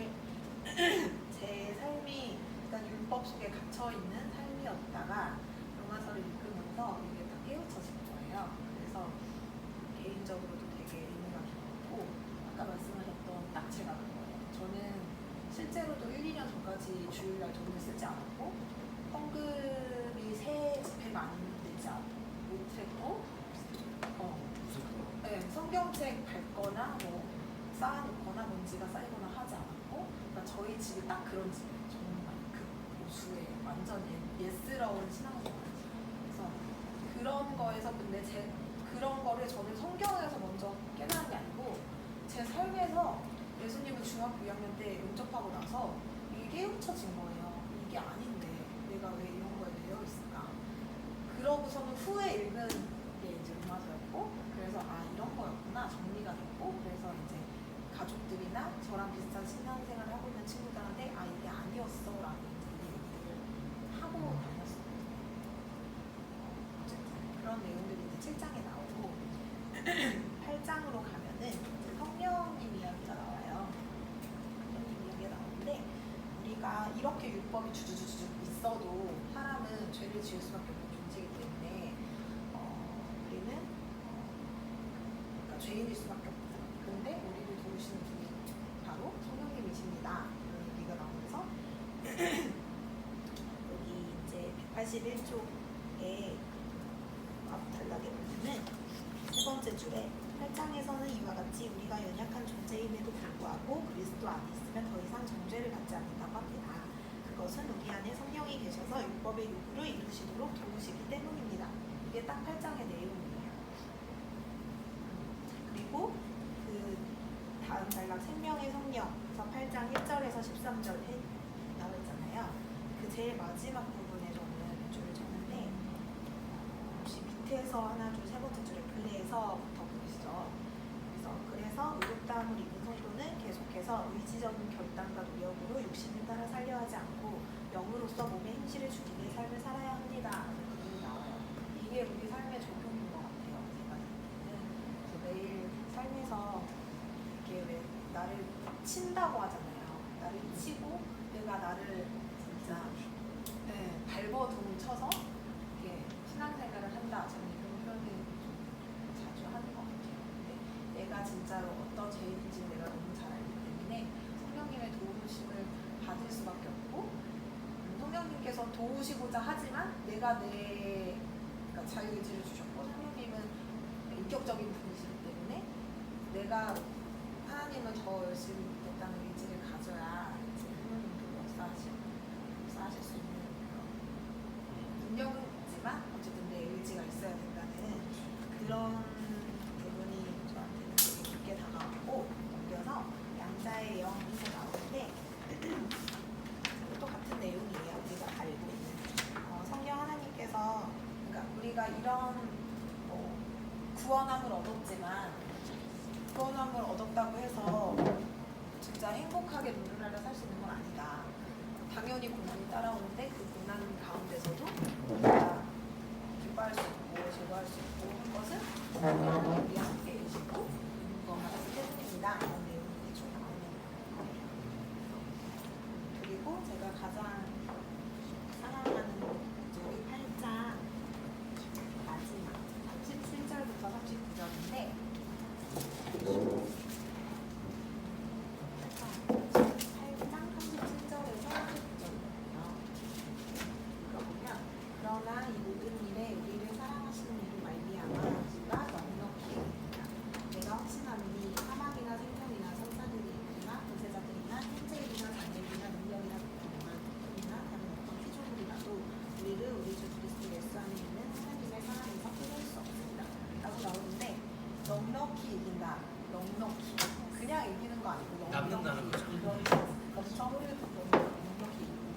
제 삶이 일단 율법 속에 갇혀 있는 삶이었다가 로마서를 읽으면서 이게 다 깨우쳐진 거예요. 그래서 개인적으로도 되게 의미가 깊고 아까 말씀하셨던 낙체가 된 거예요. 저는 실제로도 1, 2년 전까지 주일날 돈을 쓰지 않았고 헌금이 새 집회가 안 되지 못했고 네, 성경책 밟거나 뭐 쌓아놓거나 먼지가 쌓이거나 하지 않았고 그러니까 저희 집이 딱 그런 집이에요. 정말 극보수의 완전 예스러운 신앙생활. 그래서 그런 거에서 근데 그런 거를 저는 성경에서 먼저 깨달은 게 아니고 제 삶에서 예수님을 중학교 2학년 때 영접하고 나서 이게 깨우쳐진 거예요. 이게 아닌데 내가 왜 이런 거에 되어 있을까? 그러고서는 후에 읽은 게 이제 로마서였고 그래서 아 이런 거였구나 정리가 됐고 그래서 이제 가족들이나 저랑 비슷한 신앙생활을 하고 있는 친구들한테 아 이게 아니었어라는 이제 얘기를 하고 다녔어요. 어쨌든 그런 내용들이 이제 7장에 나오고 8장으로 가면은 이제 성령님 이야기가 나와요. 성령님 이야기가 나오는데 우리가 이렇게 율법이 주주주주 있어도 사람은 죄를 지을 수밖에 없는 존재이기 때문에 우리는 그러니까 죄인일 수밖에 없다. 그런데 우리를 도우시는 분이 바로 성령님이십니다. 이런 얘기가 나오면서 여기 이제 181쪽에 앞 단락에 보면은 세 번째 줄에 8장에서는 이와 같이 우리가 연약한 존재임에도 불구하고 그리스도 안에 있으면 더 이상 정죄를 받지 않는다고 합니다. 그것은 우리 안에 성령이 계셔서 율법의 요구를 이루시도록 도우시기 때문입니다. 이게 딱 8장의 내용이에요. 그리고 그 다음 단락 생명의 성령, 그래서 8장 1절에서 13절에 나와 있잖아요. 그 제일 마지막 부분에 저는 줄을 쳤는데 혹시 밑에서 하나, 둘, 세 번째 줄에 플레에서부터 보시죠. 그래서 의롭다함을 입은 성도는 계속해서 의지적인 결단과 노력으로 육신을 따라 살려 하지 않고 영으로서 몸에 힘실을 주기는 삶을 살아야 합니다. 라는 부분이 나와요. 이게 우리 삶의 적용인 것 같아요. 제가 매일 삶에서 이게 왜 나를 친다고 하잖아요. 나를 치고 내가 나를 진짜 발버둥 쳐서 이렇게 신앙생활을 한다. 저는 이런 표현을 좀 자주 하는 것 같아요. 근데 내가 진짜로 어떤 죄인인지 내가 너무 잘 알기 때문에 성령님의 도우심을 받을 수밖에 없고 성령님께서 도우시고자 하지만 내가 그러니까 자유의지를 주셨고 성령님은 인격적인 분이시기 때문에 내가 하나님을 더 열심히 믿겠다는 의지를 가져야 이제 하나님도 역사하실 수 있는 그런 능력은 있지만 어쨌든 내 의지가 있어야 된다는 그런 부분이 저한테는 되게 깊게 다가왔고 넘겨서 양자의 영이 나오는데 또 같은 내용이에요. 우리가 알고 있는 성령 하나님께서 그러니까 우리가 이런 구원함을 얻었지만 구원함을 얻었다고 해서 진짜 행복하게 노래하려 살 수 있는 건 아니다. 당연히 고난이 따라오는데 그 고난 가운데서도 우리가 기뻐할 수 있고 즐거워할 수 있고 한 것은 성령이 우리 함께 계시고 있는 것 같기 때문입니다. 이런 내용이 좀 나오는 거예요. 그리고 제가 가장 사랑하는 우리 8장 마지막 37절부터 39절인데 8장 37절에서 39절이거든요. 그러면 그러나 이 모든 일에 우리를 사랑하시는 이로 말미암아 우리가 넉넉히 여깁니다. 내가 확신하노니 사망이나 생명이나 천사들이나 권세자들이나 현재일이나 장래일이나 능력이나 고통이나 다른 어떤 피조물이라도 우리를 우리 주 그리스도 예수 안에 있는 하나님의 사랑에서 끊을 수 없습니다. 라고 나오는데 넉넉히 이긴다. 넉넉히 그냥 이기는 거 아니고 남는다는 거죠. 엄청 넉넉히 이기고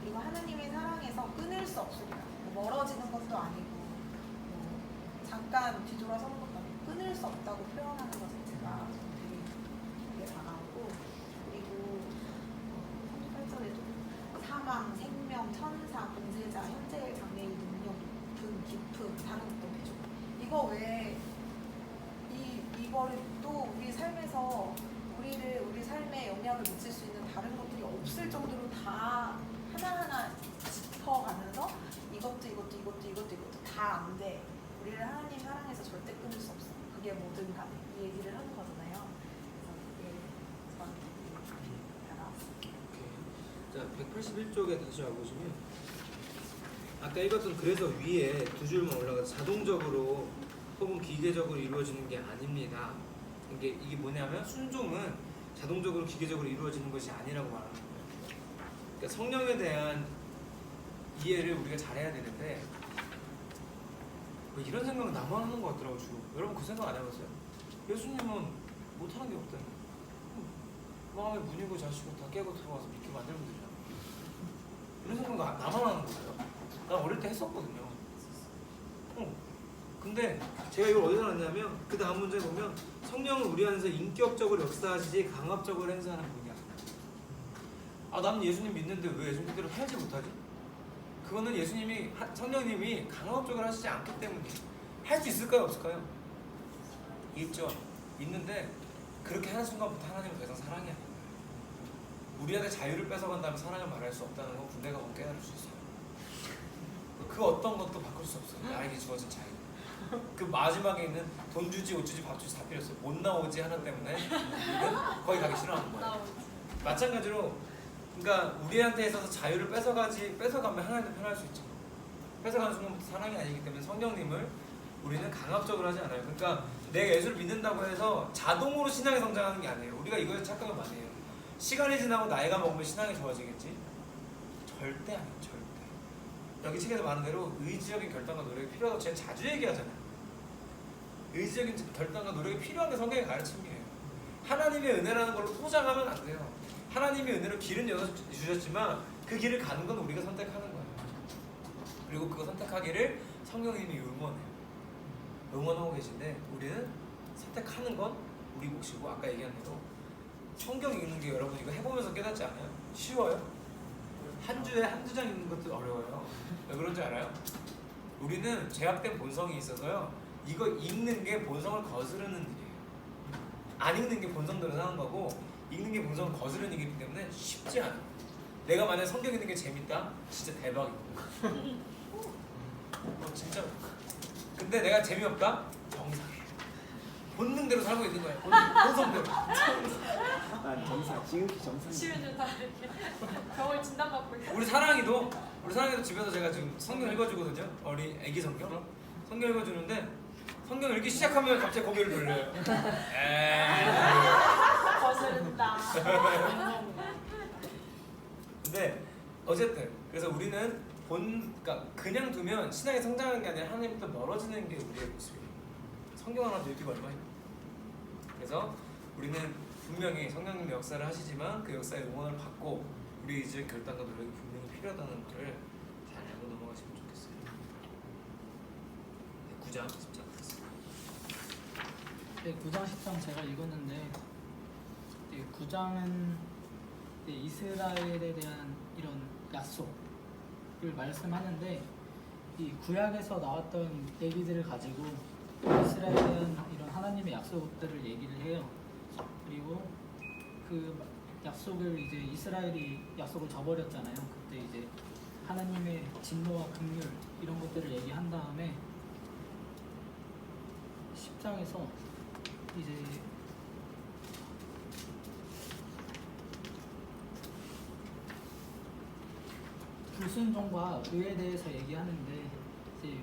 그리고 하나님의 사랑에서 끊을 수 없습니다. 뭐 멀어지는 것도 아니고 잠깐 뒤돌아서는 것도 아니고 끊을 수 없다고 표현하는 것 자체가 되게 다가오고 그리고 38절에도 사망, 생명, 천사, 권세자, 현재의 장래의 능력, 높음, 깊음, 다른 어떤 배조 이거 왜 이거를 또 우리 삶에서 우리 삶에 영향을 미칠 수 있는 다른 것들이 없을 정도로 다 하나하나 짚어가면서 이것도 다 안 돼. 우리를 하나님 사랑해서 절대 끊을 수 없어. 그게 뭐든 간에 이 얘기를 하는 거잖아요. 그래서 그게 저한테 다가왔어요. 자, 181쪽에 다시 와보시면 아까 읽었던 그래서 위에 두 줄만 올라가서 자동적으로 혹은 기계적으로 이루어지는 게 아닙니다. 이게 뭐냐면 순종은 자동적으로 기계적으로 이루어지는 것이 아니라고 말하는 거예요. 그러니까 성령에 대한 이해를 우리가 잘해야 되는데 뭐 이런 생각은 나만 하는 것 같더라고 주로. 여러분 그 생각 안 해봤어요? 예수님은 못하는 게 없다니. 마음에 문이고 자시고 다 깨고 들어와서 믿게 만들면 되잖아. 이런 생각 나만 하는 거예요. 난 어릴 때 했었거든요. 근데 제가 이걸 어디서 났냐면 그 다음 문제 보면 성령은 우리 안에서 인격적으로 역사하시지 강압적으로 행사하는 분이야. 난 예수님 믿는데 왜 예수님대로 해야지 못하지? 그거는 성령님이 강압적으로 하시지 않기 때문이에요. 할 수 있을까요? 없을까요? 있죠. 있는데 그렇게 하는 순간부터 하나님은 더 이상 사랑이 아닌 거예요. 우리한테 자유를 뺏어간다면 사랑을 말할 수 없다는 건 군대 가고 깨달을 수 있어요. 그 어떤 것도 바꿀 수 없어요. 나에게 주어진 자유. 그 마지막에 있는 돈 주지 옷 주지 밥 주지 다 필요 없어요. 못 나오지 하나 때문에 우리는 거기 가기 싫어하는 거예요. 마찬가지로 그러니까 우리한테 있어서 자유를 뺏어가면 하나님도 편할 수 있죠. 뺏어가는 순간부터 사랑이 아니기 때문에 성령님을 우리는 강압적으로 하지 않아요. 그러니까 내가 예수를 믿는다고 해서 자동으로 신앙이 성장하는 게 아니에요. 우리가 이거에 착각을 많이 해요. 시간이 지나고 나이가 먹으면 신앙이 좋아지겠지? 절대 아니에요. 절대. 여기 책에서 말한 대로 의지적인 결단과 노력이 필요하다고 제가 자주 얘기하잖아요. 의지적인 결단과 노력이 필요한 게 성경의 가르침이에요. 하나님의 은혜라는 걸로 포장하면 안 돼요. 하나님이 은혜로 길은 열어주셨지만 그 길을 가는 건 우리가 선택하는 거예요. 그리고 그거 선택하기를 성령님이 응원해요. 응원하고 계신데 우리는 선택하는 건 우리 몫이고, 아까 얘기한 대로 성경 읽는 게 여러분 이거 해보면서 깨닫지 않아요? 쉬워요? 한 주에 한두 장 읽는 것도 어려워요. 왜 그런지 알아요? 우리는 제약된 본성이 있어서요, 이거 읽는 게 본성을 거스르는 일이에요. 안 읽는 게 본성대로 사는 거고, 읽는 게 본성을 거스르는 일이기 때문에 쉽지 않아요. 내가 만약 성경 읽는 게 재밌다? 진짜 대박이고. 진짜. 근데 내가 재미없다? 정상이에요. 본능대로 살고 있는 거예요. 본성대로. 난 정상, 지극히 정상. 치유는 다 이렇게 병을 진단받고 있어. 우리 사랑이도 집에서 제가 지금 성경 읽어주거든요. 어린 애기 성경. 성경 읽어주는데 성경 읽기 시작하면 갑자기 고개를 돌려요. 거스른다. 근데 어쨌든 그래서 우리는 그러니까 그냥 두면 신앙이 성장하는 게 아니라 하나님부터 멀어지는 게 우리의 모습이에요. 성경 하나 읽기가 얼마나 힘들어요. 그래서 우리는 분명히 성령님의 역사를 하시지만 그 역사의 응원을 받고 우리 이제 결단과 노력이 분명히 필요하다는 것을 잘 알고 넘어가시면 좋겠어요. 네, 9장 10장 네, 9장 10장 제가 읽었는데, 네, 9장은 네, 이스라엘에 대한 이런 약속을 말씀하는데, 이 구약에서 나왔던 얘기들을 가지고 이스라엘에 대한 이런 하나님의 약속들을 얘기를 해요. 그리고 그 약속을 이제 이스라엘이 약속을 저버렸잖아요. 그때 이제 하나님의 진노와 긍휼 이런 것들을 얘기한 다음에 10장에서 이제 불순종과 의에 대해서 얘기하는데, 이제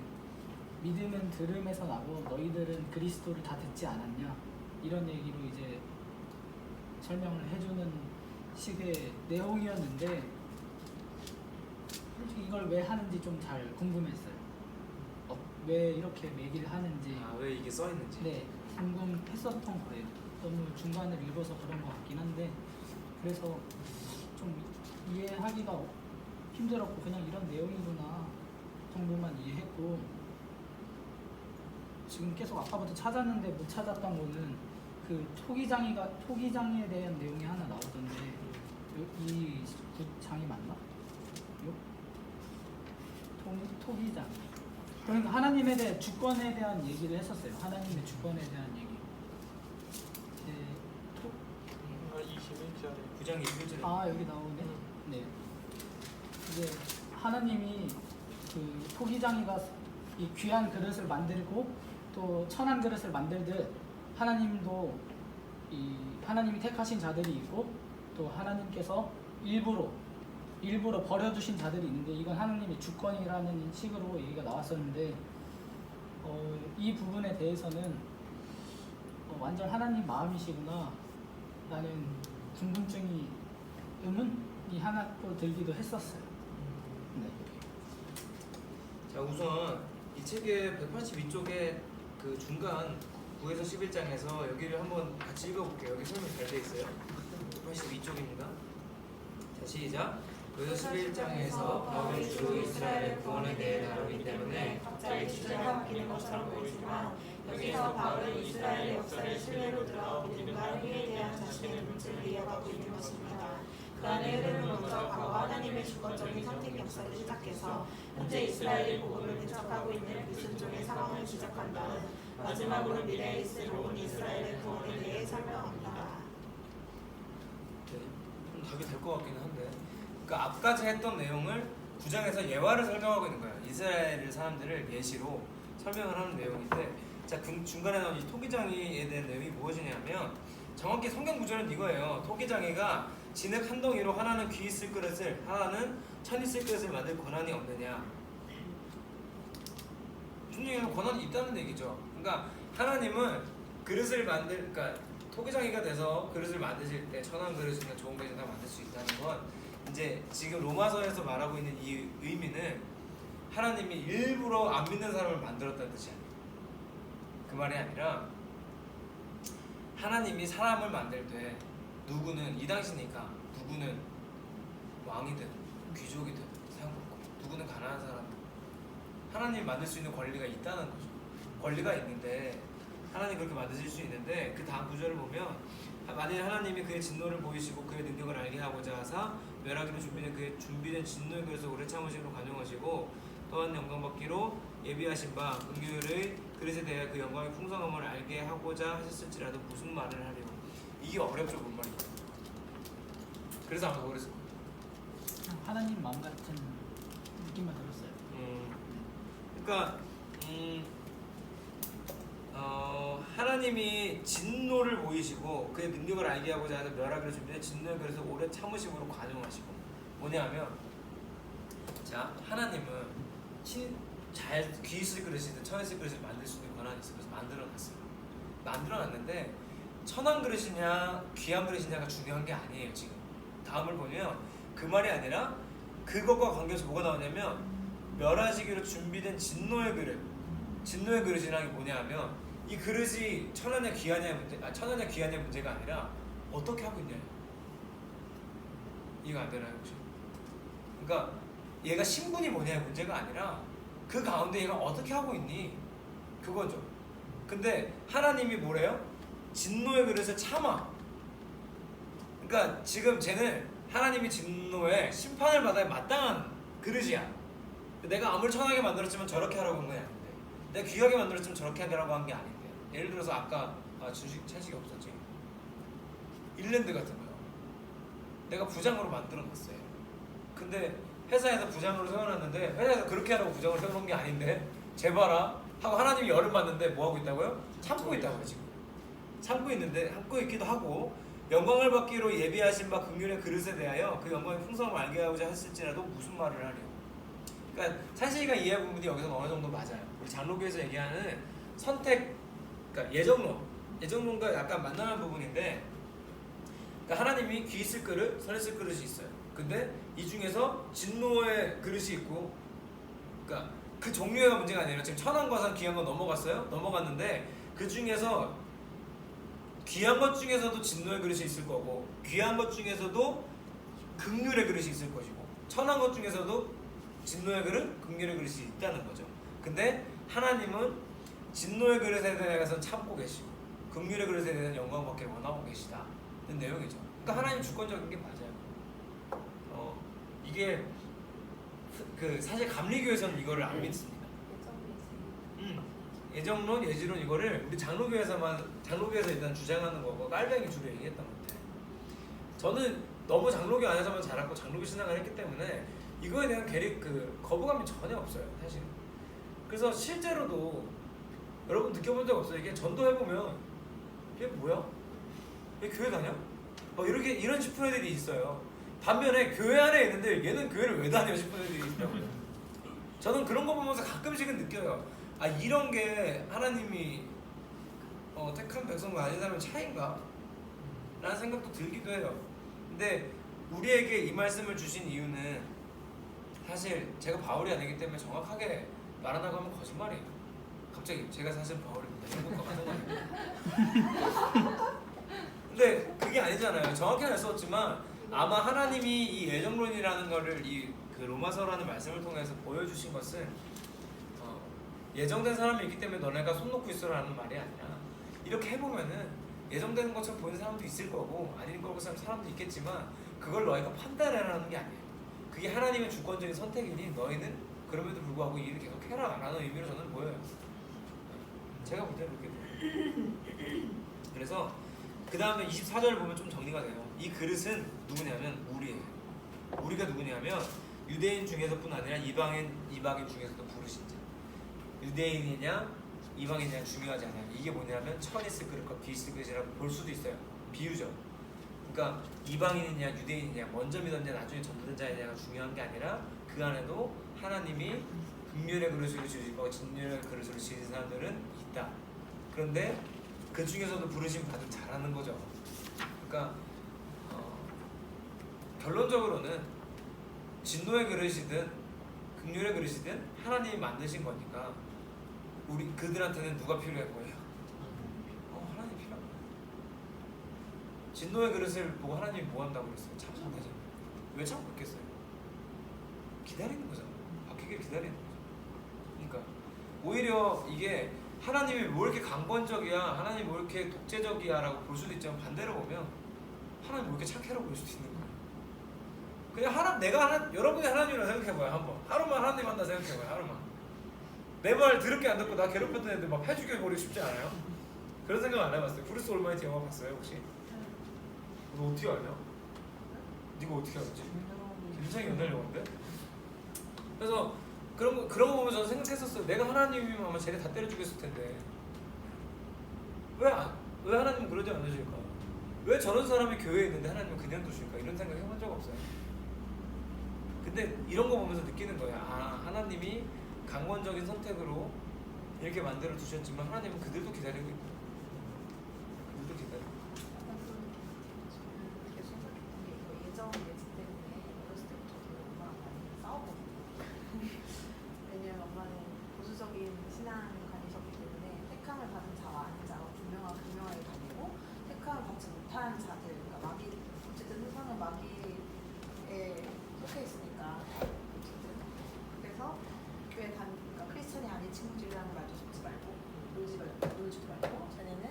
믿음은 들음에서 나고 너희들은 그리스도를 다 듣지 않았냐, 이런 얘기로 이제 설명을 해주는 식의 내용이었는데, 솔직히 이걸 왜 하는지 좀 잘 궁금했어요. 왜 이렇게 얘기를 하는지. 왜 이게 써 있는지. 네, 궁금했었던 거예요. 너무 중간을 읽어서 그런 것 같긴 한데, 그래서 좀 이해하기가 힘들었고 그냥 이런 내용이구나 정도만 이해했고, 지금 계속 아까부터 찾았는데 못 찾았던 거는 그 토기장에 대한 내용이 하나 나오던데, 이 장이 맞나? 토기장. 그러니까 하나님에 대해 주권에 대한 얘기를 했었어요. 하나님의 주권에 대한 얘기. 21절에 9장 21절에 아, 여기 나오네. 네. 이제 하나님이 그 토기장이가 이 귀한 그릇을 만들고 또 천한 그릇을 만들듯, 하나님도 이 하나님이 택하신 자들이 있고 또 하나님께서 일부러 버려두신 자들이 있는데, 이건 하나님의 주권이라는 식으로 얘기가 나왔었는데, 이 부분에 대해서는 완전 하나님 마음이시구나 라는 의문이 하나 또 들기도 했었어요. 네. 자, 우선 이 책의 182쪽에 그 중간 9에서 11장에서 여기를 한번 같이 읽어볼게요. 여기 설명이 잘 돼 있어요. 182쪽입니다. 자, 시작. 9에서 11장에서 바울이 주 이스라엘의 구원에 대해 다루기 때문에 갑자기 주제가 바뀌는 것처럼 보이지만, 여기서 바울은 이스라엘의 역사를 신뢰로 들어 믿음과 행위에 대한 자신의 문제를 이어가고 있는 것입니다. 그 안의 흐름은 먼저 과거 하나님의 주권적인 선택 역사를 시작해서 현재 이스라엘이 복음을 대적하고 있는 불순종의 상황을 지적한 다음, 마지막으로 미래에 있을 온 이스라엘의 구원에 대해 설명합니다. 네, 좀 답이 될 것 같기는 한데, 그러니까 앞까지 했던 내용을 9장에서 예화를 설명하고 있는 거예요. 이스라엘 사람들을 예시로 설명을 하는 내용인데, 자, 중간에 나온 이 토기장이에 대한 내용이 무엇이냐면, 정확히 성경 구절은 이거예요. 토기장이가 진흙 한 덩이로 하나는 귀 있을 그릇을 하나는 천 있을 그릇을 만들 권한이 없느냐. 중요한 권한이 있다는 얘기죠. 그러니까 하나님은 그릇을 그러니까 토기장이가 돼서 그릇을 만드실 때 천한 그릇이나 좋은 그릇이나 만들 수 있다는 건 이제 지금 로마서에서 말하고 있는 이 의미는 하나님이 일부러 안 믿는 사람을 만들었다는 뜻이 아니에요. 그 말이 아니라 하나님이 사람을 만들 때 누구는 이 당시니까 누구는 왕이든 귀족이든 상관없고 누구는 가난한 사람 하나님이 만들 수 있는 권리가 있다는 거죠. 권리가 있는데 하나님 그렇게 만드실 수 있는데 그 다음 구절을 보면 만일 하나님이 그의 진노를 보이시고 그의 능력을 알게 하고자 하사 멸하기로 준비된 진노의 그릇을 오래 참으심으로 관용하시고 또한 영광받기로 예비하신 바 긍휼의 그릇에 대해 그 영광의 풍성함을 알게 하고자 하셨을지라도 무슨 말을 하리요. 이게 어렵죠 뭔 말이에요. 그래서 아마 그랬을 거예요. 그냥 하나님 마음 같은 느낌만 들었어요. 그러니까 하나님이 진노를 보이시고 그의 능력을 알게 하고자 하는 멸하기로 준비된 진노의 그릇을 오래 참으심으로 관용하시고 뭐냐면 자 하나님은 잘 귀 있을 그릇이든 천 있을 그릇을 만들 수 있는 권한이 있어서 만들어놨어요. 만들어놨는데 천한 그릇이냐 귀한 그릇이냐가 중요한 게 아니에요. 지금 다음을 보면 그 말이 아니라 그것과 관계해서 뭐가 나오냐면 멸하시기로 준비된 진노의 그릇. 진노의 그릇이라는 게 뭐냐 하면 이 그릇이 천하냐 귀하냐의 문제가 아니라 어떻게 하고 있냐. 이해가 안 되나요 혹시? 그러니까 얘가 신분이 뭐냐의 문제가 아니라 그 가운데 얘가 어떻게 하고 있니? 그거죠. 근데 하나님이 뭐래요? 진노의 그릇을 참아. 그러니까 지금 쟤는 하나님이 진노에 심판을 받아야 마땅한 그릇이야. 내가 아무리 천하게 만들었지만 저렇게 하라고 한 건 아닌데 내가 귀하게 만들었지만 저렇게 하라고 한 게 아닌데 예를 들어서 아까 찬식이 없었지. 일랜드 같은 거요. 내가 부장으로 만들어놨어요. 근데 회사에서 부장으로 세워놨는데 회사에서 그렇게 하라고 부장으로 세워놓은 게 아닌데 제발아 하고 하나님이 열을 받는데 뭐 하고 있다고요? 참고 있다고요 지금. 참고 있는데 참고 있기도 하고 영광을 받기로 예비하신 바 긍휼의 그릇에 대하여 그 영광의 풍성함을 알게 하고자 했을지라도 무슨 말을 하려. 그러니까 찬식이가 이해한 부분이 여기서 어느 정도 맞아요. 우리 장로교에서 얘기하는 선택, 그러니까 예정론과 약간 만나는 부분인데, 그러니까 하나님이 귀 있을 그릇, 선 있을 그릇이 있어요. 근데 이 중에서 진노의 그릇이 있고, 그러니까 그 종류가 문제가 아니라 지금 천한 과산 귀한 거 넘어갔어요. 넘어갔는데 그 중에서 귀한 것 중에서도 진노의 그릇이 있을 거고, 귀한 것 중에서도 긍휼의 그릇이 있을 것이고, 천한 것 중에서도 진노의 그릇, 긍휼의 그릇이 있다는 거죠. 근데 하나님은 진노의 그릇에 대해서 참고 계시고 긍휼의 그릇에 대해서 영광 받기를 원하고 계시다는 내용이죠. 그러니까 하나님 주권적인 게 맞아요. 이게 그 사실 감리교에서는 이거를 안 믿습니다. 예정론, 예지론 이거를 우리 장로교에서 일단 주장하는 거고 깔뱅이 주로 얘기했던 것 같아요. 저는 너무 장로교 안에서만 자랐고 장로교 신앙을 했기 때문에 이거에 대한 거부감이 전혀 없어요, 사실. 그래서 실제로도 여러분 느껴본 적 없어요? 이게 전도해보면 얘 뭐야? 얘 교회 다녀? 이런 싶은 애들이 있어요. 반면에 교회 안에 있는데 얘는 교회를 왜 다녀 싶은 애들이 있더라고요. 저는 그런 거 보면서 가끔씩은 느껴요. 아 이런 게 하나님이 택한 백성과 아닌 사람의 차이인가? 라는 생각도 들기도 해요. 근데 우리에게 이 말씀을 주신 이유는 사실 제가 바울이 아니기 때문에 정확하게 말한다고 하면 거짓말이에요. 갑자기 제가 사실 바울입니다. 행복과 같은 근데 그게 아니잖아요. 정확히는 알 수 없지만 아마 하나님이 이 예정론이라는 거를 그 로마서라는 말씀을 통해서 보여주신 것은 예정된 사람이 있기 때문에 너네가 손 놓고 있어라는 말이 아니라 이렇게 해보면은 예정되는 것처럼 보이는 사람도 있을 거고 아닌 거고 사람도 있겠지만 그걸 너희가 판단하라는 게 아니에요. 그게 하나님의 주권적인 선택이니 너희는 그럼에도 불구하고 이 일을 계속 해라 라는 의미로 저는 보여요. 제가 볼 때는 그렇게 보여요. 그래서 그 다음에 24절을 보면 좀 정리가 돼요. 이 그릇은 누구냐면 우리예요. 우리가 누구냐면 유대인 중에서뿐 아니라 이방인 중에서도 부르신 자. 유대인이냐 이방인이냐 중요하지 않아요. 이게 뭐냐면 천 있을 그릇과 귀 있을 그릇이라고 볼 수도 있어요. 비유죠. 그러니까 이방인이냐 유대인이냐 먼저 믿었냐 나중에 전도된 자이냐가 중요한 게 아니라 그 안에도 하나님이 긍휼의 그릇으로 지으시고 진율의 그릇으로 지은 사람들은 있다. 그런데 그 중에서도 부르심 받은 자라는 거죠. 그러니까 결론적으로는 진노의 그릇이든 긍휼의 그릇이든 하나님이 만드신 거니까 우리 그들한테는 누가 필요한 거예요? 하나님 필요한 거예요. 진노의 그릇을 보고 하나님이 뭐 한다고 그랬어요? 참으면 되잖아요. 왜 참고 있겠어요? 기다리는 거잖아요. 바뀌길 기다리는 거죠. 그러니까 오히려 이게 하나님이 뭐 이렇게 강권적이야, 하나님이 뭐 이렇게 독재적이야 라고 볼 수도 있지만 반대로 보면 하나님 뭐 이렇게 착해라고 볼 수도 있는 거예요. 그냥 여러분이 하나님이라고 생각해봐요. 한번 하루만 하나님 한다 생각해봐요. 하루만 내 말 더럽게 안 듣고 나 괴롭혔던 애들 막 패 죽여버리고 싶지 않아요? 그런 생각 안 해봤어요? 브루스 올마이티 영화 봤어요 혹시? 너 어떻게 알냐? 네가 어떻게 알았지? 굉장히 옛날 영화인데? 그래서 그런 거 보면 저는 생각했었어요. 내가 하나님이면 아마 쟤네 다 때려 죽였을 텐데 왜 하나님은 그러지 않으실까? 왜 저런 사람이 교회에 있는데 하나님은 그냥 두실까? 이런 생각 해본 적 없어요. 근데 이런 거 보면서 느끼는 거예요. 하나님이 강권적인 선택으로 이렇게 만들어 두셨지만 하나님은 그들도 기다리고 있고 그들도 기다리고 저는 계속 생각했던 게 이거 예전 예지 때문에 어렸을 때부터 저희 엄마랑 많이 싸웠거든요. 왜냐면 엄마는 보수적인 신앙관이셨기 때문에 택함을 받은 자와 아닌 자가 분명하게 가지고 택함을 받지 못한 자들, 그러니까 마귀, 어쨌든 세상은 마귀에 속해 있으니까 어쨌든 그래서 교회 그러니까 크리스천이 아닌 친구들이랑 말도 섞지 말고 놀지도 말고 쟤네는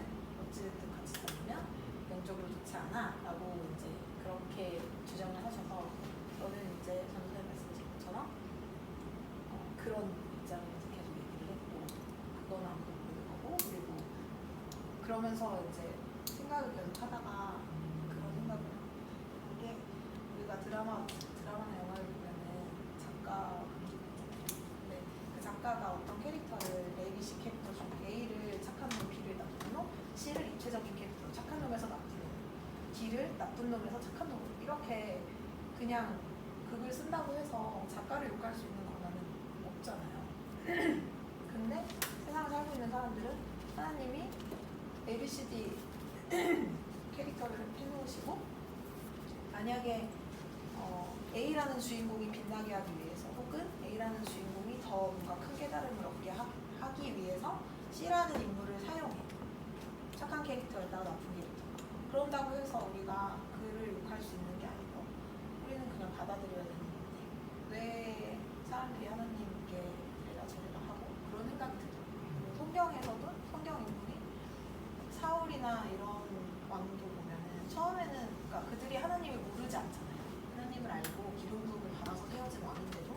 어찌됐든 같이 다니면 영적으로 좋지 않아 라고 이제 그렇게 주장을 하셔서 저는 이제 전도사님 말씀하신 것처럼 그런 입장에서 계속 얘기를 했고 그건 안 보는 거고 그리고 그러면서 이제 생각을 계속 하다가 그런 생각을 이게 우리가 드라마나 영화를 보면은 작가 근데 그 작가가 어떤 캐릭터를 ABC 캐릭터 중 A를 착한 놈, B를 나쁜 놈, C를 입체적인 캐릭터 착한 놈에서 나쁜 놈, D를 나쁜 놈에서 착한 놈 이렇게 그냥 극을 쓴다고 해서 작가를 욕할 수 있는 권한은 없잖아요. 근데 세상을 살고 있는 사람들은 하나님이 ABCD 캐릭터를 해놓으시고 만약에 A라는 주인공이 빛나게 하기 위해서 혹은 A라는 주인공이 더 뭔가 큰 깨달음을 얻게 하기 위해서 C라는 인물을 사용해. 착한 캐릭터에다가 나쁜 캐릭터. 그런다고 해서 우리가 그를 욕할 수 있는 게 아니고 우리는 그냥 받아들여야 되는 건데 왜 사람들이 하나님께 내가 저래가 하고 그런 생각이 들더라고요. 성경에서도 성경 인물이 사울이나 이런 왕도 보면은 처음에는 그러니까 그들이 하나님을 모르지 않잖아요. 하나님을 알고 기름 부음을 받아서 세워진 왕인데도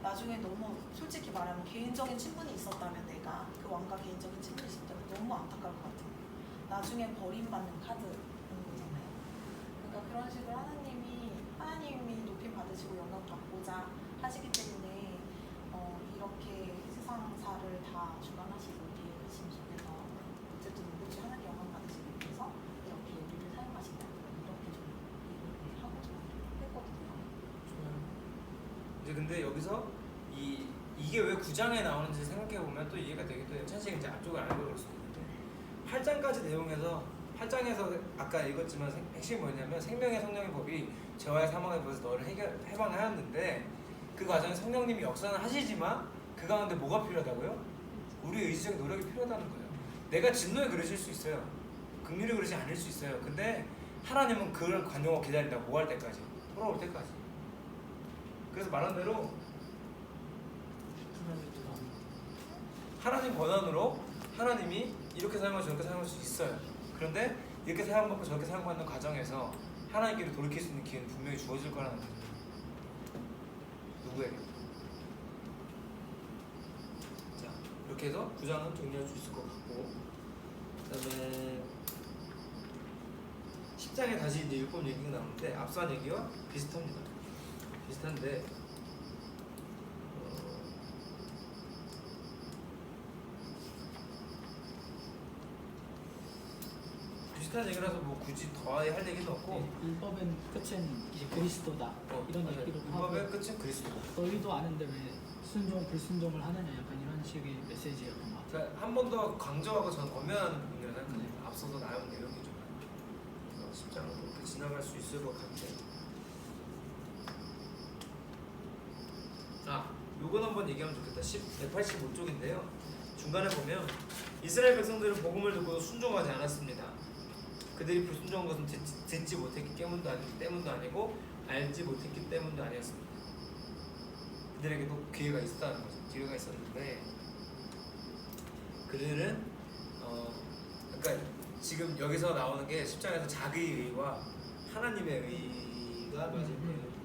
나중에 너무 솔직히 말하면 개인적인 친분이 있었다면 내가 그 왕과 개인적인 친분이 있었다면 너무 안타까울 것 같은 거예요. 나중에 버림받는 카드인 거잖아요. 그러니까 그런 식으로 하나님이 높임 받으시고 영광 받고자 하시기 때문에 이렇게 세상사를 다 주관하시고 우리의 의심 속에서 어쨌든 누구지 하나님 영광 받으시기 위해서 이렇게 우리를 사용하신다. 이렇게 좀 얘기를 하고 좀 했거든요. 이제 근데 여기서 이게 왜 9장에 나오는지 생각해 보면 또 이해가 되기도 해요. 찬식이 이제 앞쪽을 안 읽어 그럴 수도 있는데 8장까지 내용에서 8장에서 아까 읽었지만 핵심이 뭐냐면 생명의 성령의 법이 죄와의 사망의 법에서 너를 해방하였는데 그 과정에 성령님이 역사는 하시지만 그 가운데 뭐가 필요하다고요? 우리의 의지적인 노력이 필요하다는 거예요. 내가 진노에 그러실 수 있어요. 긍휼에 그러지 않을 수 있어요. 근데 하나님은 그걸 관용하고 기다린다. 뭐 할 때까지? 돌아올 때까지. 그래서 말한 대로 하나님 권한으로 하나님이 이렇게 사용하고 저렇게 사용할 수 있어요. 그런데 이렇게 사용받고 저렇게 사용받는 과정에서 하나님께로 돌이킬 수 있는 기회는 분명히 주어질 거라는 거죠. 누구에게? 자, 이렇게 해서 9장은 정리할 수 있을 것 같고 그 다음에 10장에 다시 이제 율법 얘기가 나오는데 앞선 얘기와 비슷합니다. 비슷한데 비슷한 얘기를 해서 뭐 굳이 더 할 얘기는 없고 율법은 끝은 이제 그리스도다 이런 얘기를 하고 율법의 끝은 그리스도다. 너희도 아는데 왜 순종 불순종을 하느냐 약간 이런 식의 메시지였던 것 같아요. 한 번 더 강조하고 저는 권면하는 부분이라 생각해요. 앞서서 나온 내용이죠. 쉽지 않아도 이렇게 지나갈 수 있을 것 같아요. 요건 한번 얘기하면 좋겠다. 185쪽인데요. 중간에 보면 이스라엘 백성들은 복음을 듣고 순종하지 않았습니다. 그들이 불순종한 것은 듣지 못했기 때문도 아니고 알지 못했기 때문도 아니었습니다. 그들에게도 기회가 있었다는 거죠. 기회가 있었는데 그들은 그러니까 지금 여기서 나오는 게 10장에서 자기의 의와 하나님의 의가 맞을 거예요.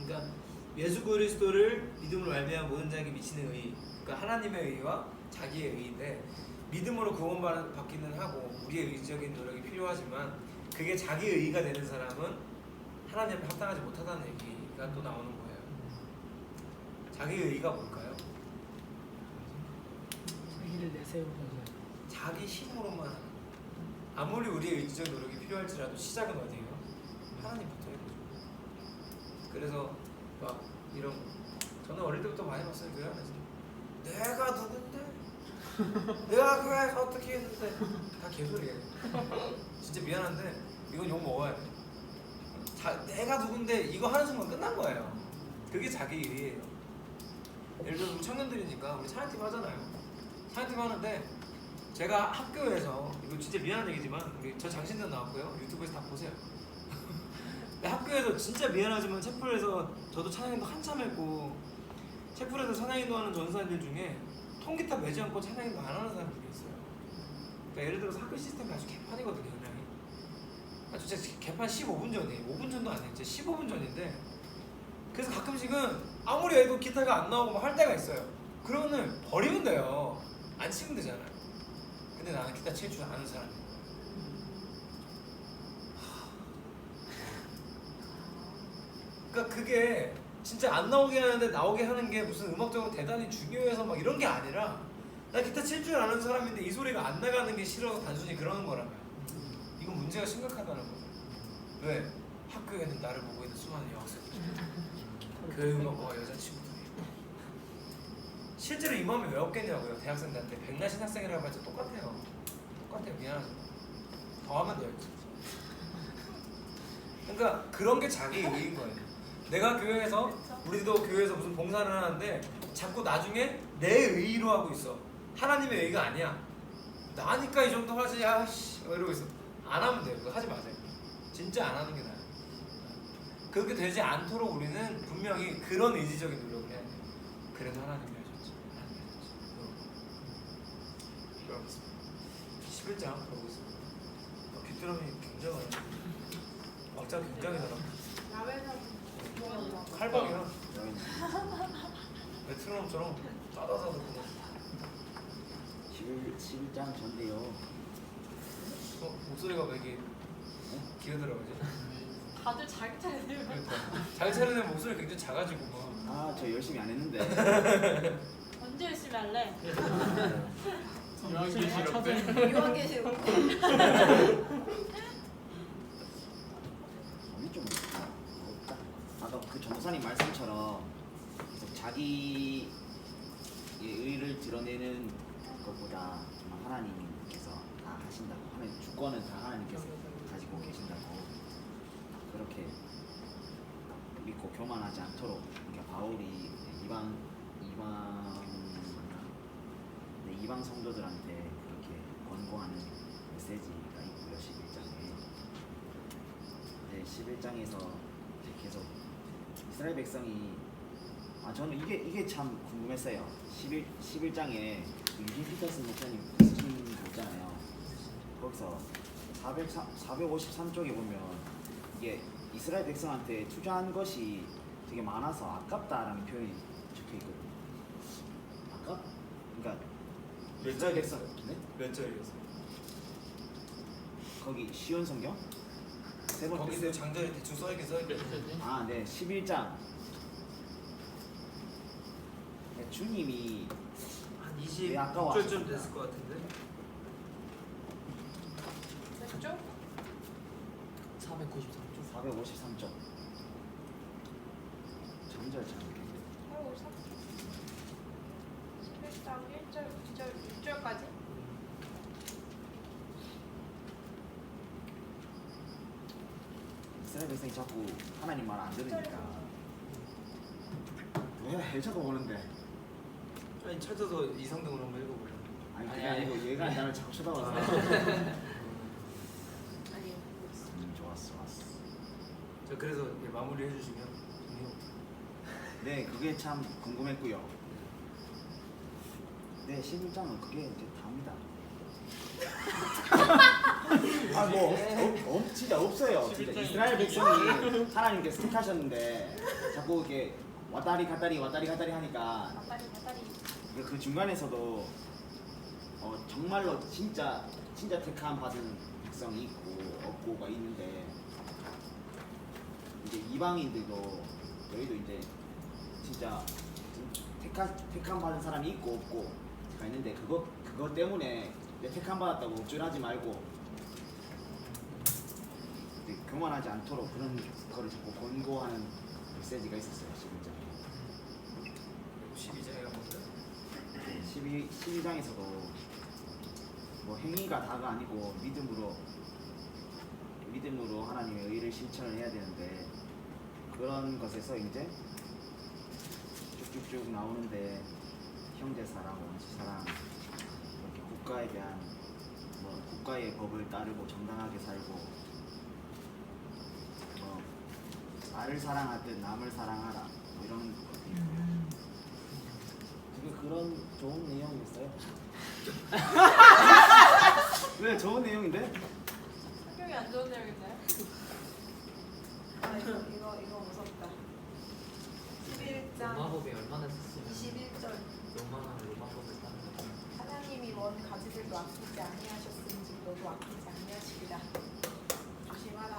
그러니까 예수 그리스도를 믿음으로 말미암아 모든 자에게 미치는 의, 그러니까 하나님의 의와 자기의 의인데 믿음으로 구원받기는 하고 우리의 의적인 노력이 필요하지만 그게 자기의 의가 되는 사람은 하나님 앞에 합당하지 못하다는 얘기가 또 나오는 거예요. 자기의 의가 뭘까요? 자기를 내세우면서 자기 힘으로만 하는. 아무리 우리의 의지적 노력이 필요할지라도 시작은 어디예요? 하나님부터인 거죠. 그래서 막 이런 저는 어릴 때부터 많이 봤어요. 교회 안에서 내가 누군데? 내가 교회에서 어떻게 했는데 다 개소리예요. 진짜 미안한데 이건 욕 먹어야 돼. 내가 누군데 이거 하는 순간 끝난 거예요. 그게 자기 의예요. 예를 들어 우리 청년들이니까 우리 찬양팀 하잖아요. 찬양팀 하는데 제가 학교에서 이거 진짜 미안한 얘기지만 우리 저 장신전 나왔고요. 유튜브에서 다 보세요. 학교에서 진짜 미안하지만 채플에서 저도 찬양인도 한참 했고 채플에서 찬양인도 하는 전사님들 중에 통기타 매지 않고 찬양인도 안 하는 사람들이 있어요. 그러니까 예를 들어서 학교 시스템이 아주 개판이거든요. 그냥 진짜 개판 15분 전이에요. 5분 전도 아니에요. 진짜 15분 전인데 그래서 가끔씩은 아무리 해도 기타가 안 나오고 할 때가 있어요. 그러면은 버리면 돼요. 안 치면 되잖아요. 근데 나는 기타 칠 줄 아는 사람이에요. 그러니까 그게 진짜 안 나오게 하는데 나오게 하는 게 무슨 음악적으로 대단히 중요해서 막 이런 게 아니라 나 기타 칠 줄 아는 사람인데 이 소리가 안 나가는 게 싫어서 단순히 그러는 거라면 이건 문제가 심각하다는 거죠. 왜? 학교에는 나를 보고 있는 수많은 여학생들 교회 음악과가 여자친구들이 실제로 이 마음이 왜 없겠냐고요. 대학생들한테 백날 신학생이라고 할때 똑같아요. 미안하지만 더 하면 돼요. 그러니까 그런 게 자기 의인 거예요. 내가 교회에서 우리도 교회에서 무슨 봉사를 하는데 자꾸 나중에 내 의로 하고 있어. 하나님의 의가 아니야. 나니까 이 정도 하지. 아씨 이러고 있어. 안 하면 돼요. 그거 하지 마세요. 진짜 안 하는 게 나아요. 그렇게 되지 않도록 우리는 분명히 그런 의지적인 노력을 해야 돼요. 그래도 하나님이 하셨죠. 그렇습니다. 11장 보고 있습니다. 귀뚜라미 굉장하네. 막장 굉장히 잘한다. 야외에서 칼빵이야. 메트로놈처럼 따다다다 그거. 11장 전데요. 목소리가 왜 이렇게 기어 들어가지? 다들 자기 차례대로 그러니까 자기 차례는 목소리 굉장히 작아지고 막. 아, 저 열심히 안 했는데. 언제 열심히 할래? 요한계시록 때 요한계시록 아니 좀 어렵다. 아까 그 전도사님 말씀처럼 계속 자기의 의를 드러내는 것보다 정말 하나님께서 다 하신다고 하는 주권은 다 하나님께서 가지고 계신다고 그렇게 믿고 교만하지 않도록 그러니까 바울이 이방 성도들한테 그렇게 권고하는 메시지가 있고요. 11장에 11장에서 계속 이스라엘 백성이 저는 이게 참 궁금했어요. 11장에 유진 피터슨 목사님 쓰신 거 있잖아요. 거기서 453쪽에 보면 이게 이스라엘 백성한테 투자한 것이 되게 많아서 아깝다라는 표현이 적혀 있거든요. 그러니까 이스라엘 백성 몇 절이었어요? 거기 시온 성경 세 번째 거기서 장절이 대충 써있긴 써있긴. 네 11장 주님이 한 왜 아까워 26절쯤 됐을 것 같은데. 493쪽. 453점. 잠잘 잘 모르겠네. 11장 1절, 2절, 6절까지? 이스라엘 백성이 자꾸 하나님 말 안 들으니까 왜 자꾸 오는데? 아니 찾아서 이상등으로 한번 읽어볼래. 아니 아니, 그게 아니. 아니고 얘가 나를 자꾸 쳐다봐서. 아니 보고 있어. 좋았어. 자 그래서 이제 마무리 해주시면 좋네요. 네, 그게 참 궁금했고요. 네, 11장은 그게 이제 답니다. 진짜 없어요. 진짜 11장이 이스라엘 백성이 하나님께서 택하셨는데 자꾸 이렇게 왔다리 갔다리 하니까 바다리. 그 중간에서도 정말로 진짜 택함 받은 백성이 있고 없고가 있는데 이제 이방인들도 저희도 이제 진짜 택함 받은 사람이 있고 없고가 있는데 그거 때문에 택함 받았다고 옥죄하지 말고 교만하지 않도록 그런 거를 자꾸 권고하는 메시지가 있었어요. 12장에 가보자. 12장에서도 뭐 행위가 다가 아니고 믿음으로 하나님의 의를 실천을 해야 되는데 그런 것에서 이제 쭉쭉쭉 나오는데 형제 사랑, 원수 사랑, 이렇게 국가에 대한 국가의 법을 따르고 정당하게 살고 나를 사랑하듯 남을 사랑하라 이런 되게 그런 좋은 내용이었어요. 왜 좋은 내용인데? 성경이 안 좋은 내용인가요? 아 이거 무섭다. 11장 로마법이 얼마나 썼으면 21절. 로마나 로마법을 따는 거죠. 하나님이 원 가지들도 아끼지 아니하셨은지 너도 아끼지 아니하시리라. 조심하라.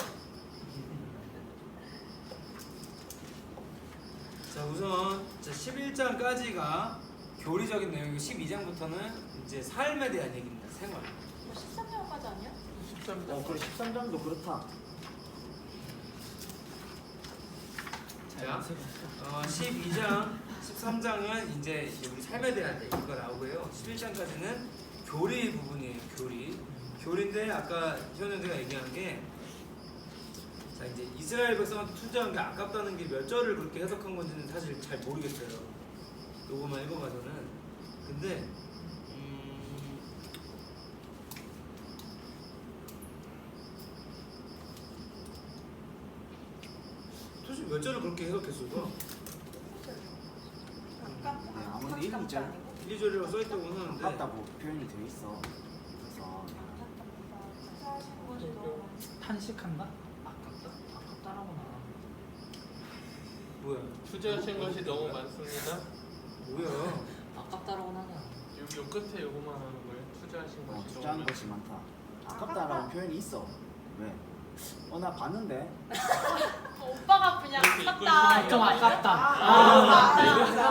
자 우선 11장까지가 교리적인 내용이고 12장부터는 이제 삶에 대한 얘기입니다. 생활. 13장까지 아니야? 13장. 그래 13장도 그렇다. 자 12장, 13장은 이제 우리 삶에 대한 얘기가 나오고요. 11장까지는 교리 부분이에요. 교리인데 아까 현현재가 얘기한 게 자 이제 이스라엘 백성한테 투자한 게 아깝다는 게 몇 절을 그렇게 해석한 건지는 사실 잘 모르겠어요. 요거만 읽어봐서는. 근데 도대체 몇 절을 그렇게 해석했을까? 네, 아무래도 1, 2절 1, 2절이라고 써있다고 하는데 아깝다고 표현이 돼 있어. 그래서 투자하시는 것이 너무 많지. 탄식한다? 아깝다라고는 안 합니다. 뭐야? 투자하신 것이 너무 많습니다. 뭐야? 아깝다라고는 하지 않아요. 요 끝에 요거만 하는 거예요. 투자하신 것이 너무 투자하는 많. 것이 많다. 아깝다라는 표현이 있어. 왜? 나 봤는데. 오빠가 그냥 그렇게 아깝다. 좀 아깝다.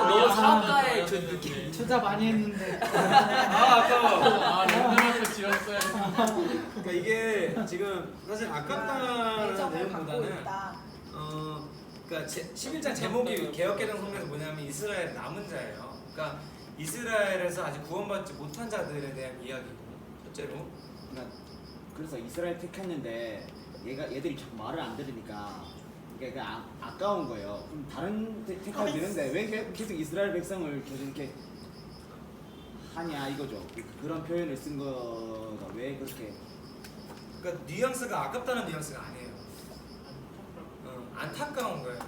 너 아, 사업가의 그 느낌. 투자 많이 했는데. 아까워. 랜드마크 지었어요. 그러니까 이게 지금 사실 아깝다는 애정을 갖고 내용보다는 있다. 그러니까 11장 제목이 개혁개정 성경에서 뭐냐면 이스라엘 남은 자예요. 그러니까 이스라엘에서 아직 구원받지 못한 자들에 대한 이야기고 첫째로. 그러니까 그래서 이스라엘 택했는데 얘들이 자꾸 말을 안 들으니까 그게 아까운 거예요. 그럼 다른 택하면 되는데 왜 계속 이스라엘 백성을 계속 이렇게 하냐 이거죠. 그런 표현을 쓴 거가 왜 그렇게 그러니까 뉘앙스가 아깝다는 뉘앙스가 아니에요. 안타까운 거예요.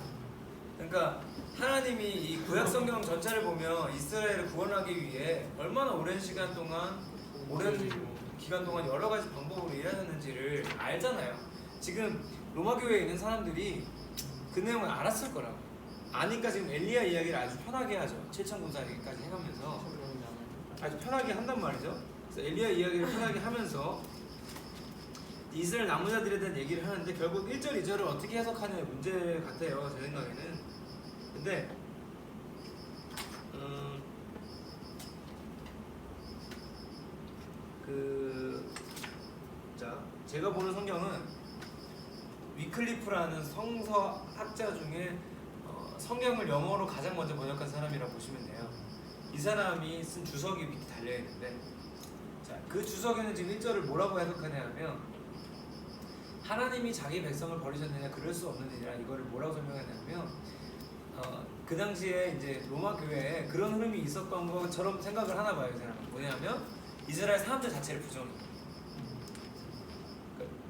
그러니까 하나님이 이 구약 성경 전체를 보면 이스라엘을 구원하기 위해 얼마나 오랜 시간 동안 오랜 기간 동안 여러 가지 방법으로 일하셨는지를 알잖아요. 지금 로마 교회에 있는 사람들이 그 내용을 알았을 거라고. 아니까 지금 엘리야 이야기를 아주 편하게 하죠. 7천 군사에게까지 해가면서 아주 편하게 한단 말이죠. 그래서 엘리야 이야기를 편하게 하면서 이스라엘 남은 자들에 대한 얘기를 하는데 결국 1절, 2절을 어떻게 해석하냐의 문제 같아요. 제 생각에는. 근데 제가 보는 성경은 위클리프라는 성서학자 중에 성경을 영어로 가장 먼저 번역한 사람이라고 보시면 돼요. 이 사람이 쓴 주석이 밑에 달려 있는데, 자, 그 주석에는 지금 1절을 뭐라고 해석하냐면 하나님이 자기 백성을 버리셨느냐 그럴 수 없는 일이라 이거를 뭐라고 설명하냐면 그 당시에 이제 로마 교회에 그런 흐름이 있었던 것처럼 생각을 하나 봐요. 이 사람은 뭐냐면 이스라엘 사람들 자체를 부정해.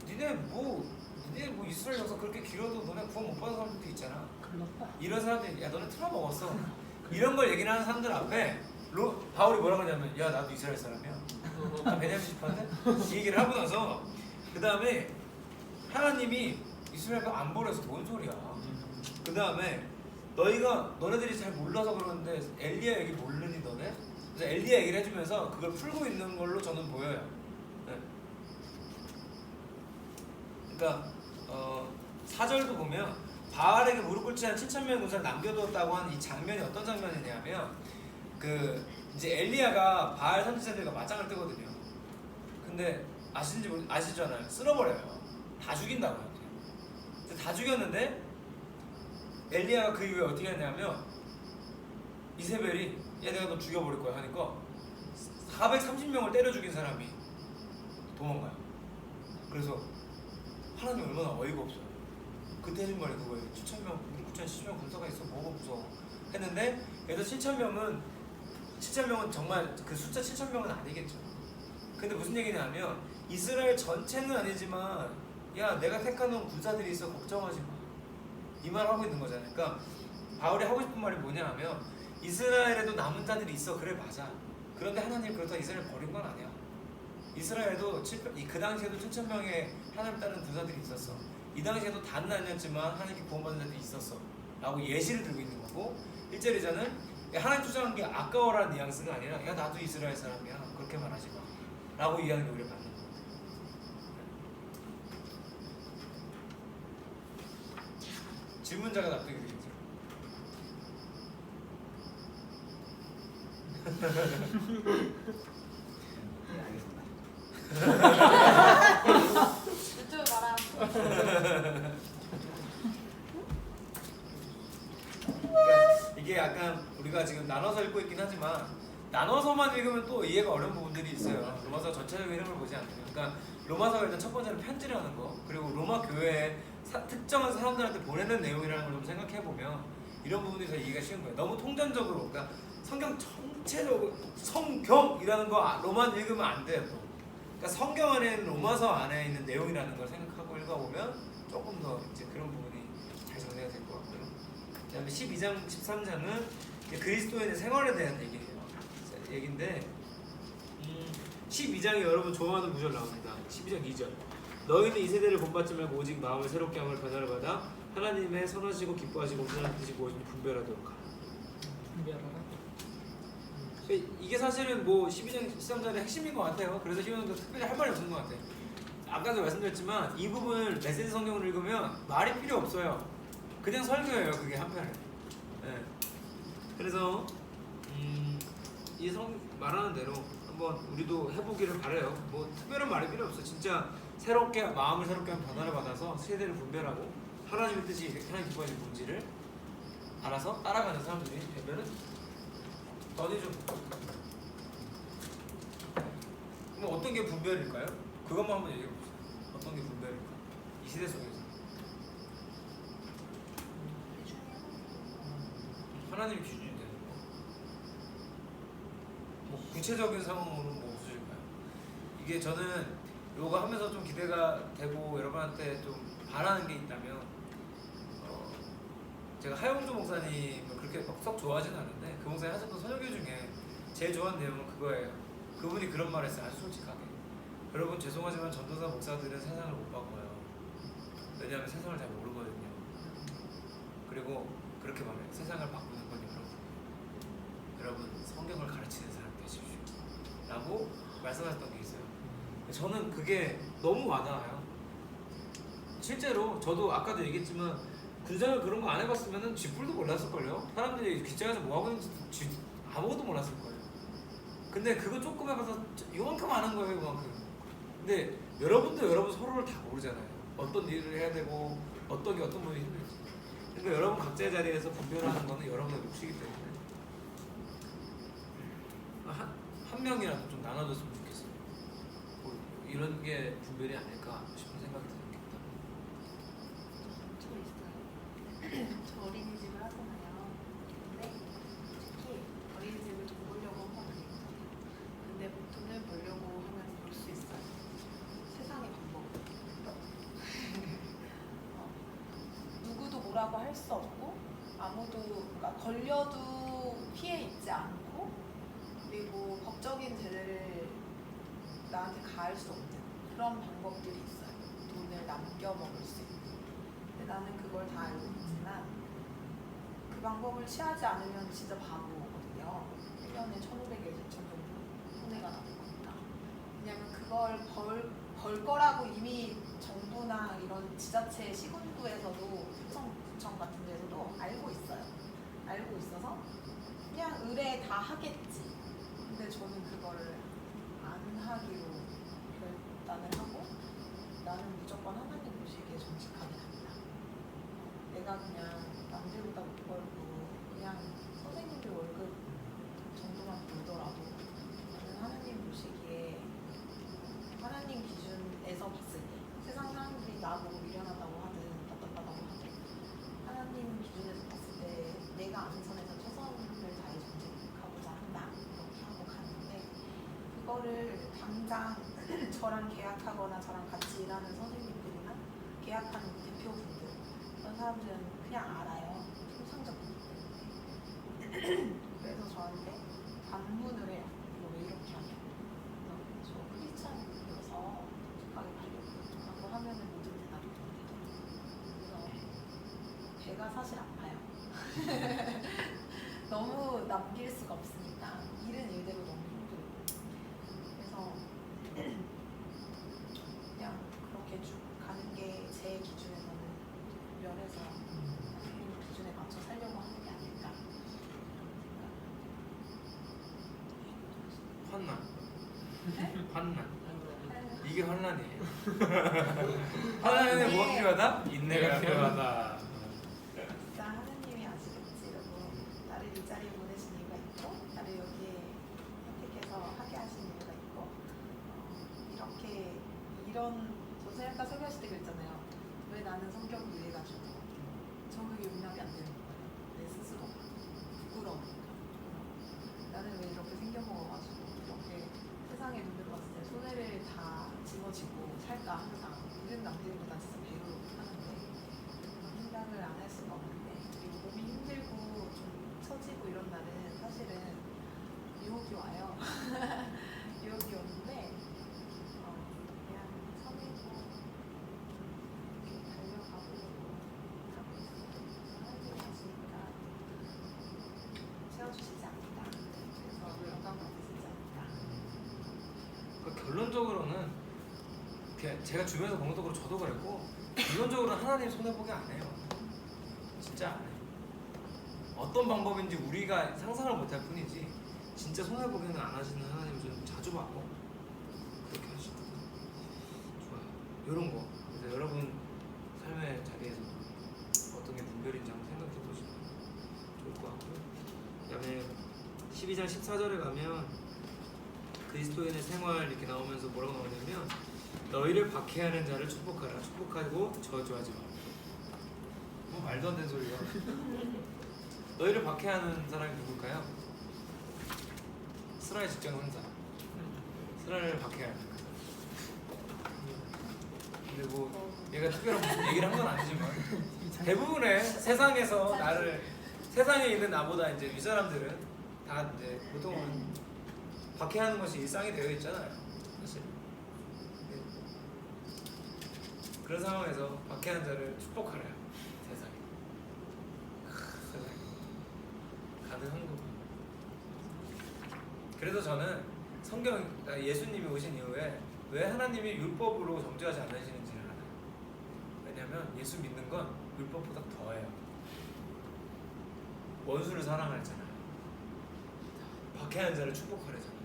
그러니까 니네 뭐 이스라엘 역사 그렇게 길어도 너네 구원 못 받은 사람들도 있잖아. 이런 사람들이 야 너네 틀어 먹었어. 이런 걸 얘기를 하는 사람들 앞에 바울이 뭐라고 하냐면 야 나도 이스라엘 사람이야. 나 베냐민 지파인데 이 얘기를 하고 나서 그 다음에 하나님이 이스라엘을 안 버려서 뭔 소리야. 그 다음에 너네들이 잘 몰라서 그러는데 엘리야 얘기 모르니 너네? 그래서 엘리야 얘기를 해주면서 그걸 풀고 있는 걸로 저는 보여요. 네. 그러니까 4절도 보면 바알에게 무릎 꿇지 않은 7,000명의 군사를 남겨두었다고 하는 이 장면이 어떤 장면이냐면 그 이제 엘리야가 바알 선지자들과 맞짱을 뜨거든요. 근데 아시잖아요. 쓸어버려요. 다 죽인다고요. 다 죽였는데 엘리야가 그 이후에 어떻게 했냐면 이세벨이 야 내가 너 죽여버릴 거야 하니까 430명을 때려 죽인 사람이 도망가요. 그래서 하나님 얼마나 어이가 없어요. 그때 해준 말이 그거예요. 7,000명, 우리 9,000명 군사가 있어 뭐가 무서워 했는데 그래서 7,000명은 정말 그 숫자 7,000명은 아니겠죠. 근데 무슨 얘기냐면 이스라엘 전체는 아니지만 야 내가 택한 군사들이 있어 걱정하지 마. 이 말 하고 있는 거잖아요. 그러니까 바울이 하고 싶은 말이 뭐냐 하면 이스라엘에도 남은 자들이 있어. 그래 맞아. 그런데 하나님 그렇다고 이스라엘 버린 건 아니야. 이스라엘도 그 당시에도 7,000명의 하나님 따르는 군사들이 있었어. 이 당시에도 다는 아니었지만 하나님께 구원받은 자들이 있었어 라고 예시를 들고 있는 거고 1절에서는 하나님 투자한 게 아까워라는 뉘앙스가 아니라 야 나도 이스라엘 사람이야 그렇게 말하지 마 라고 이해하는 게 우리가 맞는 거예요. 질문자가 납득이 되겠죠. 네, 알겠습니다. 유튜브 말아. 그러니까 이게 약간 우리가 지금 나눠서 읽고 있긴 하지만 나눠서만 읽으면 또 이해가 어려운 부분들이 있어요. 로마서 전체적인 흐름을 보지 않으면. 그러니까 로마서가 일단 첫 번째는 편지를 하는 거, 그리고 로마 교회에 특정한 사람들한테 보내는 내용이라는 걸 좀 생각해 보면 이런 부분이 더 이해가 쉬운 거예요. 너무 통전적으로, 그러니까 성경 전체적으로 성경이라는 거 로만 읽으면 안 돼요. 또. 그러니까 성경 안에 있는 로마서 안에 있는 내용이라는 걸 생각하고 읽어보면 조금 더 이제 그런 부분이 잘 정리가 될 것 같고요. 그다음에 12장, 13장은 그리스도인의 생활에 대한 얘기인데 12장에 여러분 좋아하는 구절 나옵니다. 12장 2절. 너희는 이 세대를 본받지 말고 오직 마음을 새롭게 함을 변화를 받아 하나님의 선하시고 기뻐하시고 온전한 뜻이 무엇인지 분별하도록 하라. 분별하라. 이게 사실은 뭐 12장, 13장의 핵심인 것 같아요. 그래서 희원도 특별히 할 말이 없는 것 같아요. 아까도 말씀드렸지만 이 부분을 메시지 성경을 읽으면 말이 필요 없어요. 그냥 설교예요. 그게 한편에. 네. 그래서 이 말하는 대로 한번 우리도 해보기를 바래요. 뭐 특별한 말이 필요 없어. 진짜 새롭게 마음을 새롭게 한 변화를 받아서 세대를 분별하고 하나님의 뜻이 하나님 기뻐하는 뭔지를 알아서 따라가는 사람들이 되면은 더디죠. 그럼 어떤 게 분별일까요? 그것만 한번 얘기해 봅시다. 어떤 게 분별일까? 이 시대 속에서 하나님의 기준이 되는 거. 뭐 구체적인 상황으로는 뭐 없으실까요? 이게 저는 요거 하면서 좀 기대가 되고 여러분한테 좀 바라는 게 있다면 제가 하영조 목사님을 그렇게 썩 좋아하진 않는데 그 목사님 하셨던 설교 중에 제일 좋아하는 내용은 그거예요. 그분이 그런 말을 했어요. 아주 솔직하게. 여러분 죄송하지만 전도사 목사들은 세상을 못 바꿔요. 왜냐하면 세상을 잘 모르거든요. 그리고 그렇게 말해요. 세상을 바꾸는 건 여러분 성경을 가르치는 사람 되십시오 라고 말씀하셨던 게 있어요. 저는 그게 너무 와닿아요. 실제로 저도 아까도 얘기했지만 군생활 그런 거 안 해봤으면 쥐뿔도 몰랐을걸요. 사람들이 귀장에서 뭐 하고 있는지 아무것도 몰랐을 거예요. 근데 그거 조금 해봐서 이만큼 아는 거예요. 이만큼. 근데 여러분도 여러분 서로를 다 모르잖아요. 어떤 일을 해야 되고 어떤 게 어떤 부분이 힘들지. 그러니까 여러분 각자의 자리에서 분별하는 거는 여러분의 몫이기 때문에 한 명이라도 좀 나눠줬으면 좋겠어요. 뭐 이런 게 분별이 아닐까 싶은 생각이 들었겠다. 저 있어요. 저 어린이집을 하잖아요. 근데 특히 어린이집을 돈 벌려고 한 건 아니거든요. 근데 돈을 벌려고 하면 벌 수 있어요. 세상의 방법. 누구도 뭐라고 할 수 없고 아무도 그러니까 걸려도 피해 입지 않고 그리고 법적인 죄를 나한테 가할 수 없는 그런 방법들이 있어요. 돈을 남겨 먹을 수 있는. 근데 나는 그걸 다 알고 있지만 그 방법을 취하지 않으면 진짜 바보거든요. 1년에 1,500에 2,000 정도 손해가 나는 거니까. 왜냐면 그걸 벌 거라고 이미 정부나 이런 지자체 시군구에서도 구청 같은 데서도 알고 있어요. 알고 있어서 그냥 의뢰 다 하겠지. 근데 저는 그거를 안 하기로 결단을 하고 나는 무조건 하나님 보시기에 정직하게 합니다. 내가 그냥 남들보다 못 벌고 그냥 선생님들 월급 정도만 벌더라도 나는 하나님 보시기에 하나님 기준에서 봤을 때 세상 사람들이 나보고 미련하다고 하든 답답하다고 하든 하나님 기준에서 봤을 때 내가 아는 선에서 최선을 다해 정직하고자 한다 이렇게 하고 가는데 그거를 당장 저랑 계약하거나 저랑 같이 일하는 선생님들이나 계약하는 대표분들 그런 사람들은 그냥 알아요. 통상적이기 때문에. 그래서 저한테 반문을 해요. 이거 왜 이렇게 하냐. 저 크리스찬이어서 정직하게 가려고 하면은 모든 대답이 되더라고요. 그래서 배가 사실 아파요. 너무 남길 수가 없으니까 일은 일대로 너무 힘들고 그래서 그냥 그렇게 쭉 가는 게 제 기준에서는 면에서 하나님 기준에 맞춰 살려고 하는 게 아닐까 환난. 네? 환난. 생각합니다. 이게 환난이에요. 환난에 뭐가 필요하다? 인내가 필요하다. 진짜 하나님이 아시겠지 이러고 나를 이 자리에 보내신 이유가 있고 나를 여기에 선택해서 하게 하신 이유가 있고 이렇게 이런 저 생각과 설교하실 때 그랬잖아요. 왜 나는 성경을 이해가지고 저 그게 용납이 안 되는 거예요. 내 스스로 부끄러우니까 나는 왜 이렇게 생겨먹어가지고 이렇게 세상의 눈으로 봤을 때 손해를 다 짊어지고 살까 항상 일은 남들보다 진짜 배로 하는데 생각을 안 할 수가 없는데 그리고 몸이 힘들고 좀 처지고 이런 날은 사실은 유혹이 와요. 유혹이 오는데 그냥 섬이고 이렇게 달려가고 하고 있어요. 하나님이 하시니까 세워주시지 않을까. 그래서 영광 받으시지 않을까. 그러니까 결론적으로는 제가 주변에서 보는 것도 그렇고 저도 그랬고 결론적으로는 하나님 손해보기 안 해요. 진짜 안 해요. 어떤 방법인지 우리가 상상을 못할 뿐이지 진짜 손해보기는 안 하시는 하나님을 좀 자주 봤고 그렇게 하시거든요. 좋아요. 이런 거 그래서 여러분 삶의 자리에서 어떤 게 분별인지 한번 생각해 보시면 좋을 것 같고요. 그 다음에 12장 14절에 가면 그리스도인의 생활 이렇게 나오면서 뭐라고 나오냐면 너희를 박해하는 자를 축복하라. 축복하고 저주하지 마. 뭐 말도 안 되는 소리야. 너희를 박해하는 사람이 누굴까요? 스라의 직전 혼자. 스라를 박해하는 거. 근데 뭐 얘가 특별한 무슨 얘기를 한 건 아니지만 대부분의 세상에서 나를 세상에 있는 나보다 이제 윗사람들은 다 이제 보통은 박해하는 것이 일상이 되어 있잖아요. 사실. 그런 상황에서 박해하는 자를 축복하래요. 세상에. 세상에. 가능한 거고. 그래서 저는 성경, 그러니까 예수님이 오신 이후에 왜 하나님이 율법으로 정죄하지 않으시는지를 알아요. 왜냐하면 예수 믿는 건 율법보다 더해요. 원수를 사랑하잖아요. 박해하는 자를 축복하래잖아요.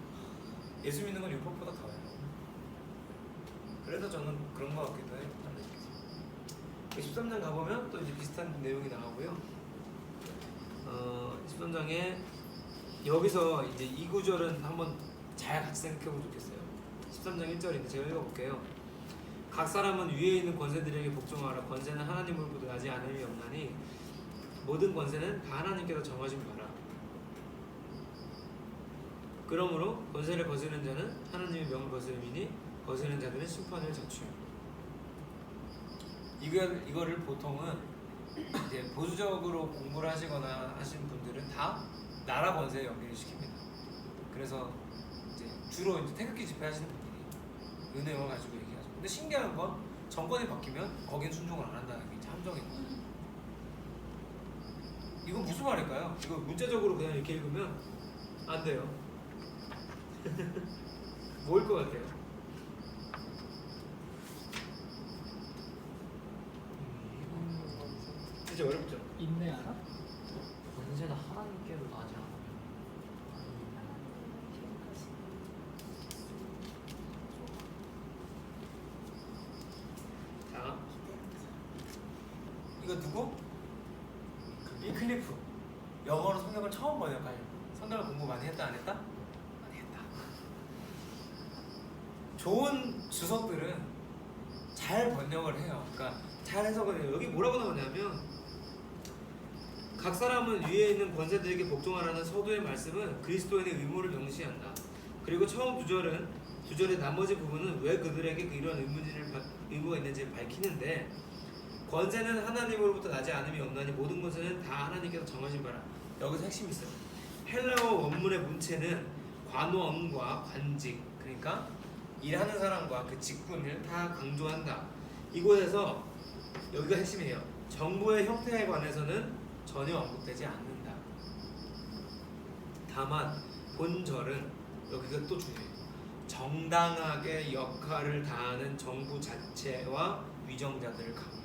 예수 믿는 건 율법보다 더해요. 그래서 저는 그런 것 같기도 해요. 13장 가보면 또 이제 비슷한 내용이 나오고요. 13장에 여기서 이제 이 구절은 한번 잘 같이 생각해보면 좋겠어요. 13장 1절인데 제가 읽어볼게요. 각 사람은 위에 있는 권세들에게 복종하라. 권세는 하나님으로부터 나지 않음이 없나니 모든 권세는 다 하나님께서 정하신 바라. 그러므로 권세를 거스르는 자는 하나님의 명을 거스름이니 거스르는 자들은 심판을 자취해. 이거를 보통은 이제 보수적으로 공부를 하시거나 하신 분들은 다 나라 권세에 연결을 시킵니다. 그래서 이제 주로 이제 태극기 집회 하시는 분들이 은혜를 가지고 얘기하죠. 근데 신기한 건 정권이 바뀌면 거긴 순종을 안 한다는 게 이제 함정인 거예요. 이건 무슨 말일까요? 이거 문자적으로 그냥 이렇게 읽으면 안 돼요. 뭐일 것 같아요? 진짜 어렵죠? 인내하라? 권세는 하나님께로 나지 않아요. 자, 이거 누구? 위클리프. 영어로 성경을 처음 번역한 성경을 공부 많이 했다 안 했다? 많이 했다. 좋은 주석들은 잘 번역을 해요. 그러니까 잘 해석을 해요. 여기 뭐라고 나오냐면 각 사람은 위에 있는 권세들에게 복종하라는 서두의 말씀은 그리스도인의 의무를 명시한다. 그리고 처음 두 절의 나머지 부분은 왜 그들에게 이런 의무가 있는지를 밝히는데 권세는 하나님으로부터 나지 않음이 없나니 모든 권세는 다 하나님께서 정하신 바라. 여기서 핵심이 있어요. 헬라어 원문의 문체는 관원과 관직, 그러니까 일하는 사람과 그 직분을 다 강조한다. 이곳에서 여기가 핵심이에요. 정부의 형태에 관해서는 전혀 언급되지 않는다. 다만 본절은 여기가 또 중요해요. 정당하게 역할을 다하는 정부 자체와 위정자들을 강조하고,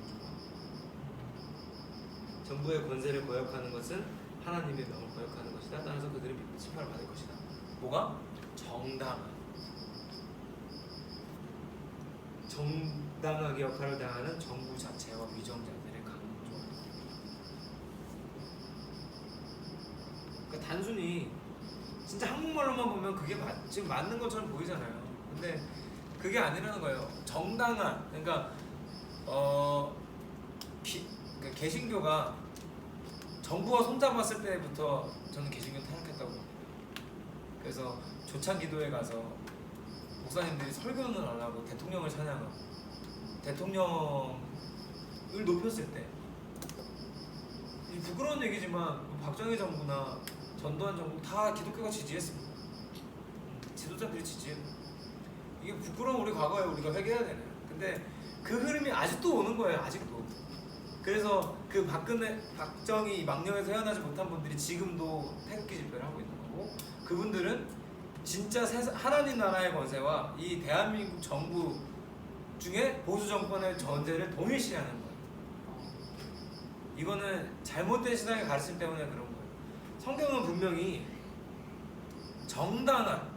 정부의 권세를 거역하는 것은 하나님의 명을 거역하는 것이다. 따라서 그들은 심판을 받을 것이다. 뭐가? 정당하게 역할을 다하는 정부 자체와 위정자들의 강조하다. 그러니까 단순히 진짜 한국말로만 보면 그게 지금 맞는 것처럼 보이잖아요. 근데 그게 아니라는 거예요. 정당한, 그러니까 그러니까 개신교가 정부가 손잡았을 때부터 저는 개신교 타락했다고 봅니다. 그래서 조찬기도에 가서 목사님들이 설교는 안 하고 대통령을 찬양하고 대통령을 높였을 때, 부끄러운 얘기지만 박정희 정부나 전두환 정부 다 기독교가 지지했습니다. 지도자들이 지지했고, 이게 부끄러운 우리 과거에 우리가 회개해야 되네요. 근데 그 흐름이 아직도 오는 거예요. 아직도. 그래서 그 박정희 망령에서 헤어나지 못한 분들이 지금도 태극기 집회를 하고 있는 거고, 그분들은 진짜 하나님 나라의 권세와 이 대한민국 정부 중에 보수 정권의 전제를 동일시하는 거예요. 이거는 잘못된 신앙의 가르침 때문에 그런 거예요. 성경은 분명히 정당한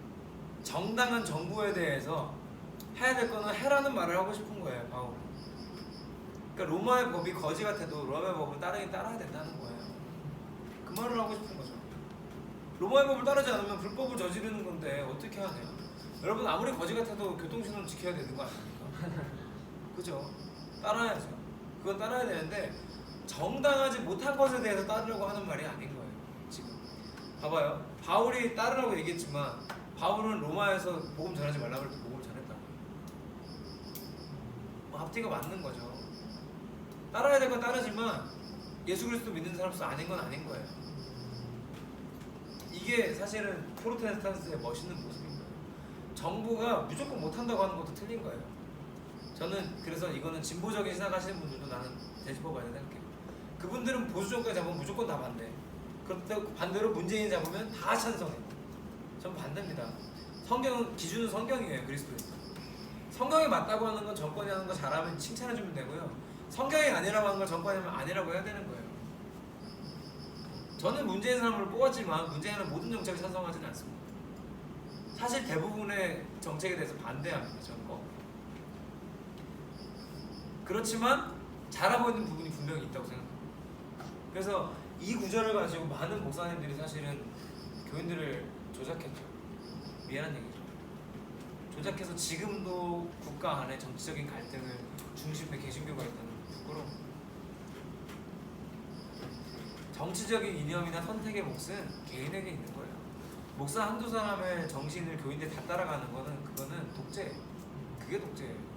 정부에 대해서 해야 될 거는 해라는 말을 하고 싶은 거예요, 바울은. 그러니까 로마의 법이 거지 같아도 로마의 법을 따라야 된다는 거예요. 그 말을 하고 싶은 거죠. 로마의 법을 따르지 않으면 불법을 저지르는 건데 어떻게 하냐. 여러분, 아무리 거지 같아도 교통신호는 지켜야 되는 거 아닙니까? 그죠? 따라야죠. 그건 따라야 되는데 정당하지 못한 것에 대해서 따르려고 하는 말이 아닌 거예요. 지금 봐봐요. 바울이 따르라고 얘기했지만 바울은 로마에서 복음 전하지 말라고 해도 복음을 전했다고요. 앞뒤가 맞는 거죠. 따라야 될 건 따르지만 예수 그리스도 믿는 사람으로서 아닌 건 아닌 거예요. 이게 사실은 프로테스탄트의 멋있는 모습인 거예요. 정부가 무조건 못한다고 하는 것도 틀린 거예요. 저는 그래서 이거는 진보적인 신학하시는 분들도 나는 되짚어봐야 생각해요. 그분들은 보수 정권 잡으면 무조건 다 반대. 그렇다고 반대로 문재인 잡으면 다 찬성해. 전 반대입니다. 성경은, 기준은 성경이에요. 그리스도인. 성경이 맞다고 하는 건 정권이 하는 거 잘하면 칭찬해주면 되고요. 성경이 아니라고 하는 걸 정권이 하면 아니라고 해야 되는 거예요. 저는 문재인 사람을 뽑았지만 문재인은 모든 정책에 찬성하지는 않습니다. 사실 대부분의 정책에 대해서 반대합니다. 저는 그렇지만 잘하고 있는 부분이 분명히 있다고 생각합니다. 그래서 이 구절을 가지고 많은 목사님들이 사실은 교인들을 조작했죠. 미안한 얘기죠. 조작해서 지금도 국가 안에 정치적인 갈등을 중심에 개신교가 있다는 부끄러움. 정치적인 이념이나 선택의 몫은 개인에게 있는 거예요. 목사 한두 사람의 정신을 교인들 다 따라가는 거는 그거는 독재예요. 그게 독재예요.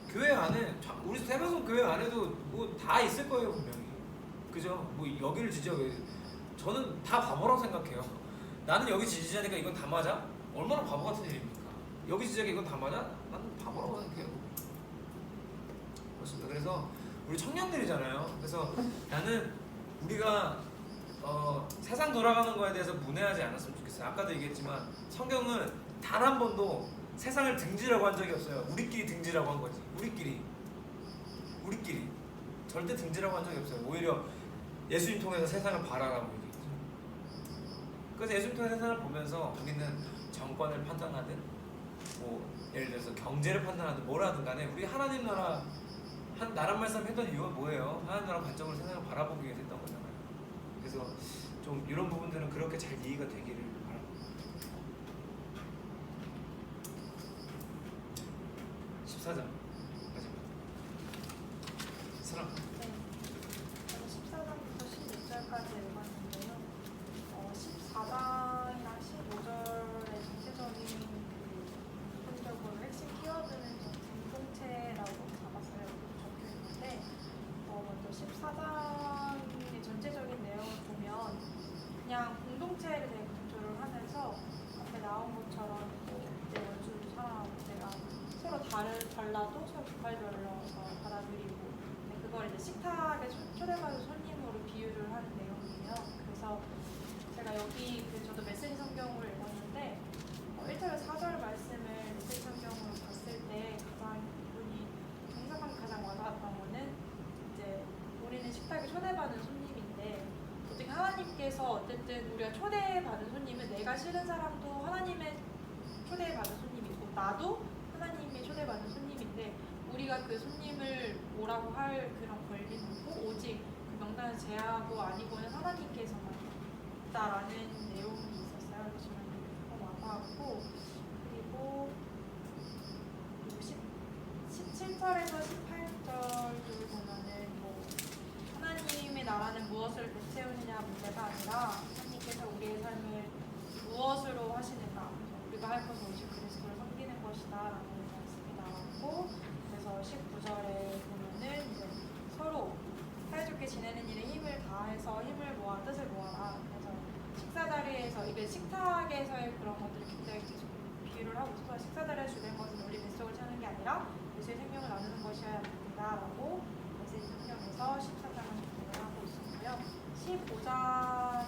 교회 안에 우리 대방송 교회 안에도 뭐 다 있을 거예요 분명히. 그죠? 뭐 여기를 지지하고 저는 다 바보라고 생각해요. 나는 여기 지지자니까 이건 다 맞아? 얼마나 바보 같은 일입니까? 여기 지지자니까 이건 다 맞아? 나는 바보라고 생각해요. 그렇습니다. 그래서 우리 청년들이잖아요. 그래서 나는 우리가 세상 돌아가는 거에 대해서 문외하지 않았으면 좋겠어요. 아까도 얘기했지만 성경은 단 한 번도 세상을 등지라고 한 적이 없어요. 우리끼리 등지라고 한 거지. 우리끼리 절대 등지라고 한 적이 없어요. 오히려 예수님 통해서 세상을 바라라고 얘기했죠. 그래서 예수님 통해서 세상을 보면서 우리는 정권을 판단하든 뭐 예를 들어서 경제를 판단하든 뭘 하든 간에 우리 하나님 나라 나란 말씀 했던 이유가 뭐예요? 하나님 나라 관점으로 세상을 바라보기 위해서 했던 거잖아요. 그래서 좀 이런 부분들은 그렇게 잘 이해가 되기를 바랍니다. 14장 마지막 사랑. 네. 14장부터 16절까지 읽었는데요. 14장이랑 15절의 전체적인 기본적으로 핵심 키워드는 공동체라고 잡았어요. 적혀 있는데 먼저 14장의 전체적인 내용을 보면 그냥 공동체에 대해 강조를 하면서 앞에 나온 것처럼 내 원수를 사랑하고 내가 서로 달라도 서로 부활별로서 받아들이고 그걸 이제 식탁에 초대받은 손님으로 비유를 하는 내용이에요. 그래서 제가 여기 저도 메시지 성경으로 읽었는데 1절에서 4절 말씀을 메시지 성경으로 봤을 때 가장 이분이 동사상 가장 와닿았던 거는 이제 우리는 식탁에 초대받은 손님인데 어떻게 하나님께서 어쨌든 우리가 초대받은 손님은 내가 싫은 사람도 하나님의 초대받은 손님이고 나도 하나님의 초대받은 손님인데 우리가 그 손님을 뭐라고 할 그런 권리는 없고 오직 그 명단을 제하고 아니고는 하나님께서만 있다라는 내용이 있었어요. 그래서 저는 와닿았고 그리고 17절에서 18절을 보면은 뭐 하나님의 나라는 무엇을 배채우느냐 문제가 아니라 하나님께서 우리의 삶을 무엇으로 하시는가 우리가 할 것은 오직 그리스도를 섬기는 것이다 라는 말씀이 나왔고 그래서 19절에 보면은 이제 서로 사이좋게 지내는 일에 힘을 다해서 힘을 모아 뜻을 모아라. 그래서 식사 자리에서 이게 식탁에서의 그런 것들을 굉장히 계속 비유를 하고 있어서 식사 자리에 주된 것은 우리 뱃속을 차는 게 아니라 예수의 생명을 나누는 것이어야 됩니다라고 메시지 성경에서 14장을 기록을 하고 있었고요. 15장은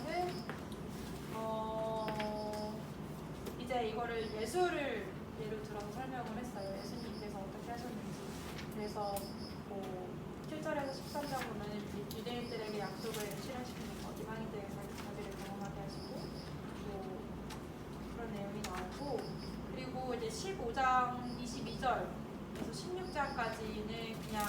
이제 이거를 예수를 예로 들어서 설명을 했어요. 예수님께서 어떻게 하셨는지. 그래서 뭐 7절에서 13장 보면 유대인들에게 약속을 실현시키는 것, 이방인들에게 자비를 경험하게 하시고 뭐 그런 내용이 나오고 그리고 이제 15장 22절에서 16장까지는 그냥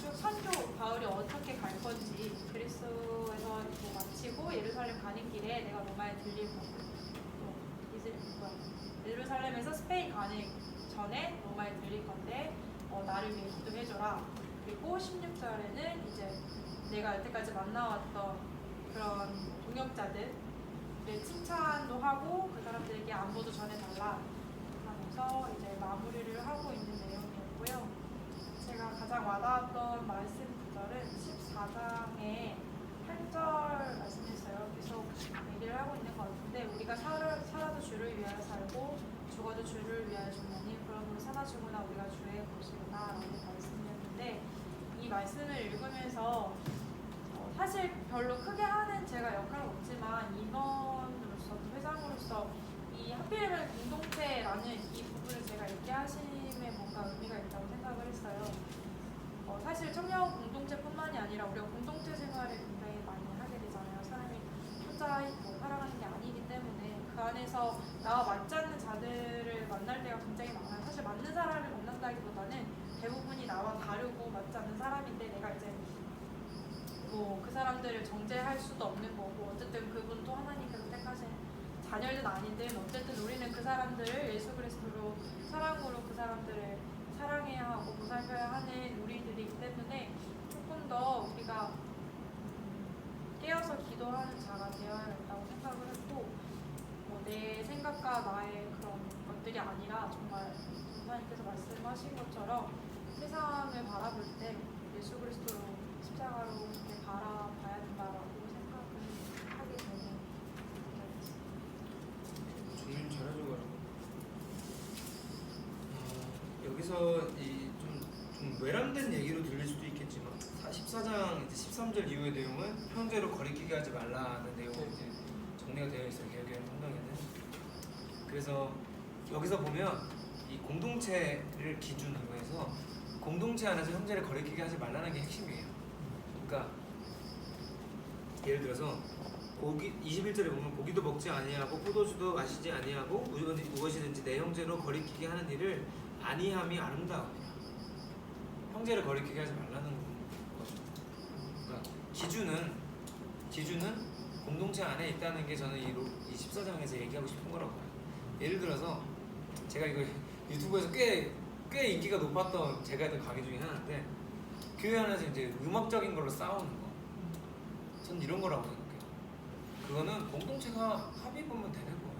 쭉 선교 바울이 어떻게 갈 건지 그리스도에서 뭐 마치고 예루살렘 가는 길에 내가 로마에 들릴 거고 예루살렘에서 스페인 가는 전에 로마에 들릴 건데 나를 위해 기도해줘라. 그리고 16절에는 이제 내가 여태까지 만나왔던 그런 동역자들의 칭찬도 하고 그 사람들에게 안부도 전해달라 하면서 이제 마무리를 하고 있는 내용이었고요. 제가 가장 와닿았던 말씀 구절은 14장에 8절 말씀했어요. 계속 얘기를 하고 있는 것 같은데 우리가 살아도 주를 위하여 살고 죽어도 주를 위하여 죽느니 그러므로 사나 죽으나 우리가 주의 것이구나 라는 말씀이었는데 이 말씀을 읽으면서 사실 별로 크게 하는 제가 역할은 없지만 임원으로서 회장으로서 이 하필이면 공동체라는 이 부분을 제가 얘기하심에 뭔가 의미가 있다고 생각을 했어요. 사실 청년 공동체뿐만이 아니라 우리가 공동체 생활을 굉장히 많이 하게 되잖아요. 사람이 혼자 살아가는 게 아니기 때문에 그 안에서 나와 맞지 않는 자들을 만날 때가 굉장히 많아요. 사실 맞는 사람을 만난다기보다는 대부분이 나와 다르고 맞지 않는 사람인데 내가 이제 뭐 그 사람들을 정죄할 수도 없는 거고 어쨌든 그분도 하나님께서 택하신 자녀는 아닌데 어쨌든 우리는 그 사람들을 예수 그리스도로 사랑으로 그 사람들을 사랑해야 하고 보살펴야 하는 우리들이기 때문에 조금 더 우리가 깨어서 기도하는 자가 되어야겠다고 생각을 했고 뭐 내 생각과 나의 그런 것들이 아니라 정말 전사님께서 말씀하신 것처럼 세상을 바라볼 때 예수 그리스도로 십자가로 이렇게 바라봐야 된다라고 생각을 하게 되는 정신 잘해줘가지고 여기서 이 좀 외람된 얘기로 들릴 수도 있겠지만 14장 이제 13절 이후의 내용은 형제로 거리끼게 하지 말라는 내용이 이제 정리가 되어 있어요. 개혁의 성경에는. 그래서 여기서 보면 이 공동체를 기준으로 해서 공동체 안에서 형제를 거리끼게 하지 말라는 게 핵심이에요. 그러니까 예를 들어서 고기 21절에 보면 고기도 먹지 아니하고 포도주도 마시지 아니하고 무엇이든지 내 형제로 거리끼게 하는 일을 아니함이 아름다우니라. 형제를 거리끼게 하지 말라는 거죠. 그러니까 기준은 공동체 안에 있다는 게 저는 이 14장에서 얘기하고 싶은 거라고 봐요. 예를 들어서 제가 이거 유튜브에서 꽤 인기가 높았던 제가 했던 강의 중에 하나인데 교회 안에서 이제 음악적인 걸로 싸우는 거. 전 이런 거라고 생각해요. 그거는 공동체가 합의 보면 되는 거예요.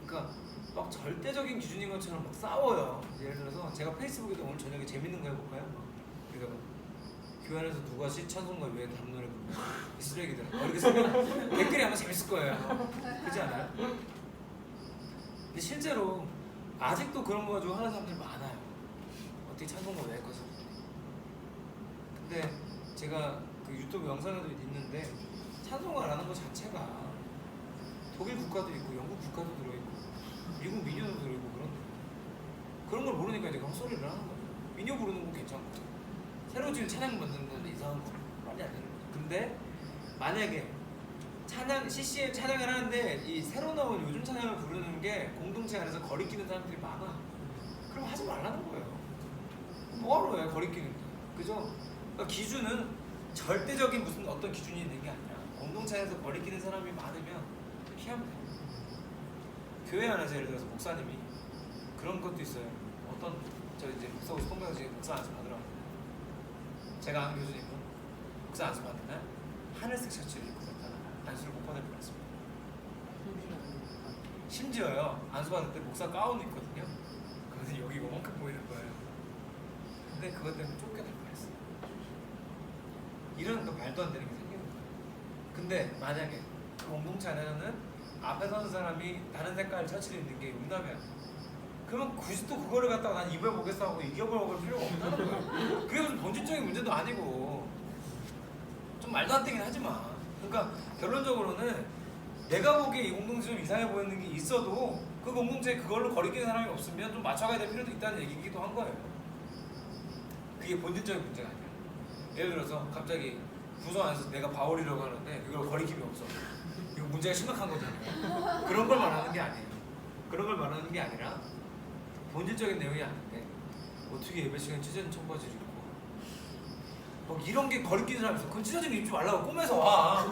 그러니까 막 절대적인 기준인 것처럼 막 싸워요. 예를 들어서 제가 페이스북에도 오늘 저녁에 재밌는 거 해볼까요? 그러니까 막 교회 안에서 누가 찬송가 왜 다른 노래 부르는 이 쓰레기들 이렇게 쓰면 댓글이 아마 재밌을 거예요. 그렇지 않아요? 근데 실제로 아직도 그런 거 가지고 하는 사람들 많아요. 어떻게 찬송가 왜 했거든? 근데 제가 그 유튜브 영상에도 있는데 찬송가라는 것 자체가 독일 국가도 있고 영국 국가도 들어있고 미국 민요도 들어있고 그런 걸 모르니까 이제 헛소리를 하는 거예요. 민요 부르는 건 괜찮고 새로 지금 찬양 만드는 건 이상한 거 말이 안 되는 거죠. 근데 만약에 찬양 CCM 찬양을 하는데 이 새로 나온 요즘 찬양을 부르는 게 공동체 안에서 거리끼는 사람들이 많아. 그럼 하지 말라는 거예요. 뭐하러 해 거리끼는데, 그죠? 그러니까 기준은 절대적인 무슨 어떤 기준이 있는 게 아니라 공동체 안에서 거리끼는 사람이 많으면 피하면 돼요. 교회 안에서 예를 들어서 목사님이 그런 것도 있어요. 어떤 저 이제 목사 오시 통과해서 지금 목사 안수 받으러 왔는데 제가 아는 교수님은 목사 안수 받는 날 하늘색 셔츠를 입고 갔다가 안수를 못 받을 뻔했습니다. 심지어요 안수 받을 때 목사 가운이 있거든요. 그런데 여기 이만큼 보이는 거예요. 근데 그것 때문에 쫓겨날 뻔했어요. 이런 또 말도 안 되는 게 생기는 거예요. 근데 만약에 그 공동체 안에서는 앞에 서는 사람이 다른 색깔 셔츠를 입는 게 용납이야. 그러면 굳이 또 그거를 갖다가 난 입어보겠어 하고 이겨볼 필요가 없다는 거예요. 그게 무슨 본질적인 문제도 아니고 좀 말도 안 되긴 하지만, 그러니까 결론적으로는 내가 보기에 이 공동체 좀 이상해 보이는 게 있어도 그 공동체에 그걸로 거리끼는 사람이 없으면 좀 맞춰가야 될 필요도 있다는 얘기이기도 한 거예요. 그게 본질적인 문제가 아니라 예를 들어서 갑자기 부서 안에서 내가 바울이라고 하는데 이걸 거리낌이 없어. 이거 문제가 심각한 거잖아요. 그런 걸 말하는 게 아니에요. 그런 걸 말하는 게 아니라 본질적인 내용이 아닌데 어떻게 예배 시간에 찢어진 청바지를 입고 막 이런 게 거리끼는 사람이 있어. 그럼 찢어진 거 입지 말라고 꿈에서 와.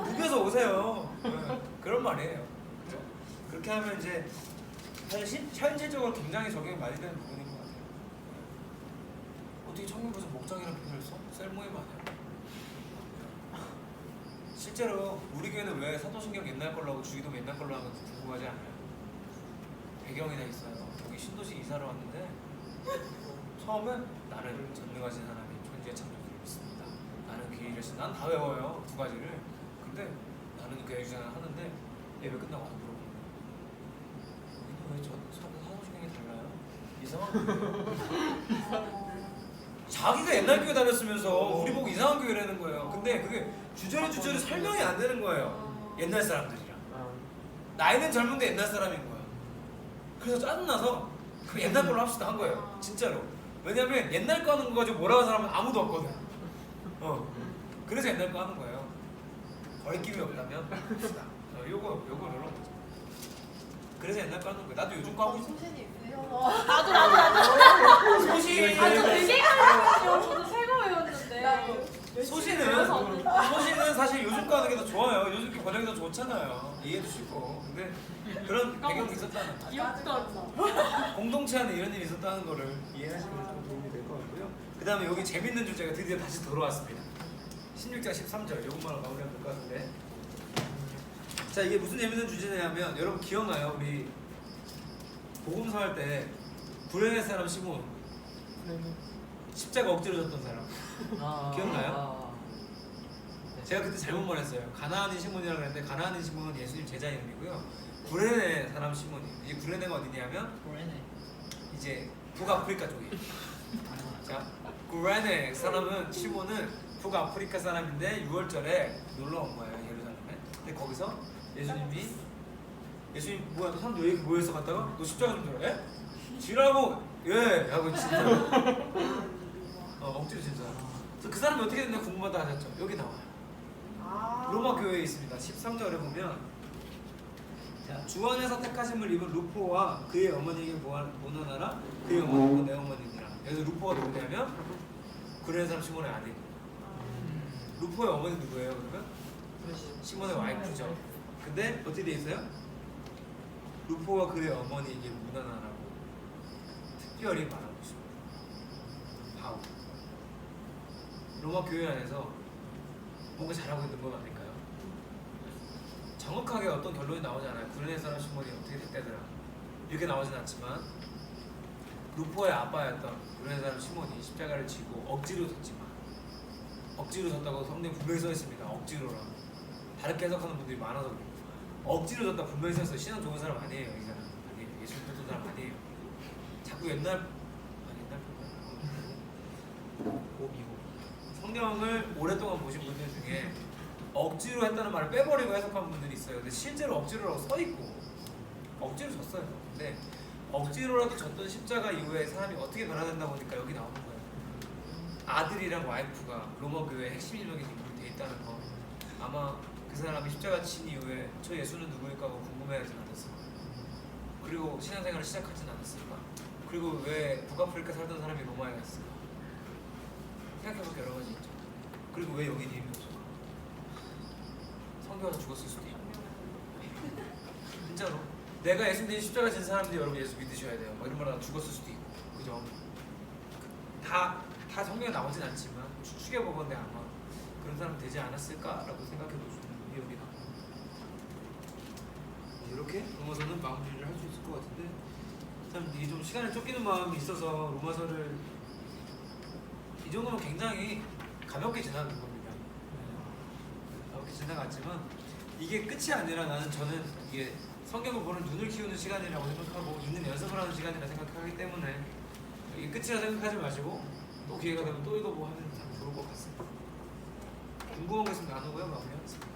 구겨서 오세요. 네. 그런 말이에요. 그렇죠? 그렇게 하면 이제 사실 현실적으로 굉장히 적용이 많이 되는 부분인 것 같아요. 어떻게 청년부에서 목장이라는 표현을 써? 셀모임 아니야? 실제로 우리 교회는 왜 사도신경 옛날 걸로 하고 주기도 옛날 걸로 하는 건지 궁금하지 않아요? 배경이 다 있어요. 여기 신도시 이사를 왔는데 처음에 나는 전능하신 하나님 존재 창조주를 믿습니다. 나는 귀에 이르신 난 다 외워요. 두 가지를. 근데 나는 교회 주장을 하는데 예배 끝나고 와서 물어보는 거예요. 여기는 왜 사도신경이 달라요? 이상한 거예요. 자기가 옛날 교회 다녔으면서 우리 보고 이상한 교회라는 거예요. 근데 그게 주저리 설명이 안 되는 거예요. 옛날 사람들이랑. 나이는 젊은데 옛날 사람인 거예요. 그래서 짜증나서 그 옛날 걸로 합시다 한 거예요. 진짜로. 왜냐면 옛날 거 하는 거 가지고 뭐라고 하는 사람은 아무도 없거든. 그래서 옛날 거 하는 거예요. 거리낌이 없다면 합시다. 요거 이런 거죠. 그래서 옛날 거 하는 거예요. 나도 요즘 거 하고 있어. 선생님 왜요? 나도. 소신은 되게 가요. 저도 새거 외웠는데. 소신은 사실 요즘 거 하는 게 더 좋아요. 요즘 게 번역이 더 좋잖아요. 이해도 쉽고. 근데 그런 배경이 있었다는 거. 기억도 안 나. 공동체 안에 이런 일이 있었다는 거를 이해하시면 좀 도움이 될 것 같고요. 그 다음에 여기 재밌는 주제가 드디어 다시 돌아왔습니다. 16장 13절 요것만 마무리하면 될 것 같은데, 자 이게 무슨 재밌는 주제냐면, 여러분 기억나요? 우리 복음서 할 때 구레네 사람 시몬, 십자가 억지로 졌던 사람 기억나요? 제가 그때 잘못 말했어요. 가나안인 시몬이라고 했는데 가나안인 시몬은 예수님 제자 이름이고요. 구레네 사람 시몬이, 이 구레네가 어디냐면 이제 북아프리카 쪽이에요. 자, 구레네 사람은 시몬은 북아프리카 사람인데 6월절에 놀러 온 거예요, 예루살렘에. 근데 거기서 예수님 뭐야, 너 사람들 왜 이렇게 모여서 갔다가 너 십자가 좀 들어? 예? 지라고 예 하고 진짜 억지로 진짜. 그래서 그 사람이 어떻게 됐나 궁금하다 하셨죠? 여기 나와요. 로마 교회에 있습니다. 13절에 보면, 자, 주 안에서 택하심을 입은 루포와 그의 어머니에게 모나나라, 그의 어머니는 내 어머니니라. 여기서 루포가 누구냐면 구레네 사람 시몬의 아들. 루포의 어머니 누구예요 그러면? 시몬의 와이프죠. 근데 어떻게 돼 있어요? 루포와 그의 어머니에게 모나나라고 특별히 말하고 있습니다. 바울. 로마 교회 안에서 뭔가 잘하고 있는 건 아닐까요? 정확하게 어떤 결론이 나오지 않아요. 구레네 사람 시몬이 어떻게 됐다더라 이렇게 나오진 않지만, 루포의 아빠였던 구레네 사람 시몬이 십자가를 지고 억지로 졌지만, 억지로 졌다고 성경 분명히 써 있습니다. 억지로라. 다르게 해석하는 분들이 많아서 그래요. 억지로 졌다 분명히 써 있어요. 신앙 좋은 사람 아니에요. 이 사람 아니에요. 예수 믿는 사람 아니에요. 자꾸 옛날 성경을 오랫동안 보신 분들 중에 억지로 했다는 말을 빼버리고 해석한 분들이 있어요. 근데 실제로 억지로라고 써 있고 억지로 졌어요. 근데 억지로라도 졌던 십자가 이후에 사람이 어떻게 변화된다 보니까 여기 나오는 거예요. 아들이랑 와이프가 로마 교회의 핵심 인물이 돼 있다는 거. 아마 그 사람이 십자가 친 이후에 저 예수는 누구일까 하고 궁금해하진 않았을까? 그리고 신앙생활을 시작하진 않았을까? 그리고 왜 북아프리카 살던 사람이 로마에 갔을까? 생각해볼 여러 가지 있죠. 그리고 왜 여기 이름이 없을까? 성경에서 죽었을 수도 있고. 진짜로 내가 예수님 십자가 진 사람들이 여러분 예수 믿으셔야 돼요. 뭐 이런 말 하다 죽었을 수도 있고, 그죠? 다 성경에 나오진 않지만 추측해보건데 아마 그런 사람 되지 않았을까라고 생각해볼 수 있는 의혹이 나옵니다. 이렇게 로마서는 마무리를 할 수 있을 것 같은데, 참 이게 좀 시간에 쫓기는 마음이 있어서 로마서를 이 정도면 굉장히 가볍게 지나간 겁니다. 가볍게 지나갔지만 이게 끝이 아니라 저는 이게 성경을 보는 눈을 키우는 시간이라고 생각하고 읽는 연습을 하는 시간이라 생각하기 때문에 이게 끝이라 생각하지 마시고 또 기회가 되면 또 읽어보고 하면 참 좋을 것 같습니다. 궁금한 거 있으면 나누고요. 마무리하겠습니다.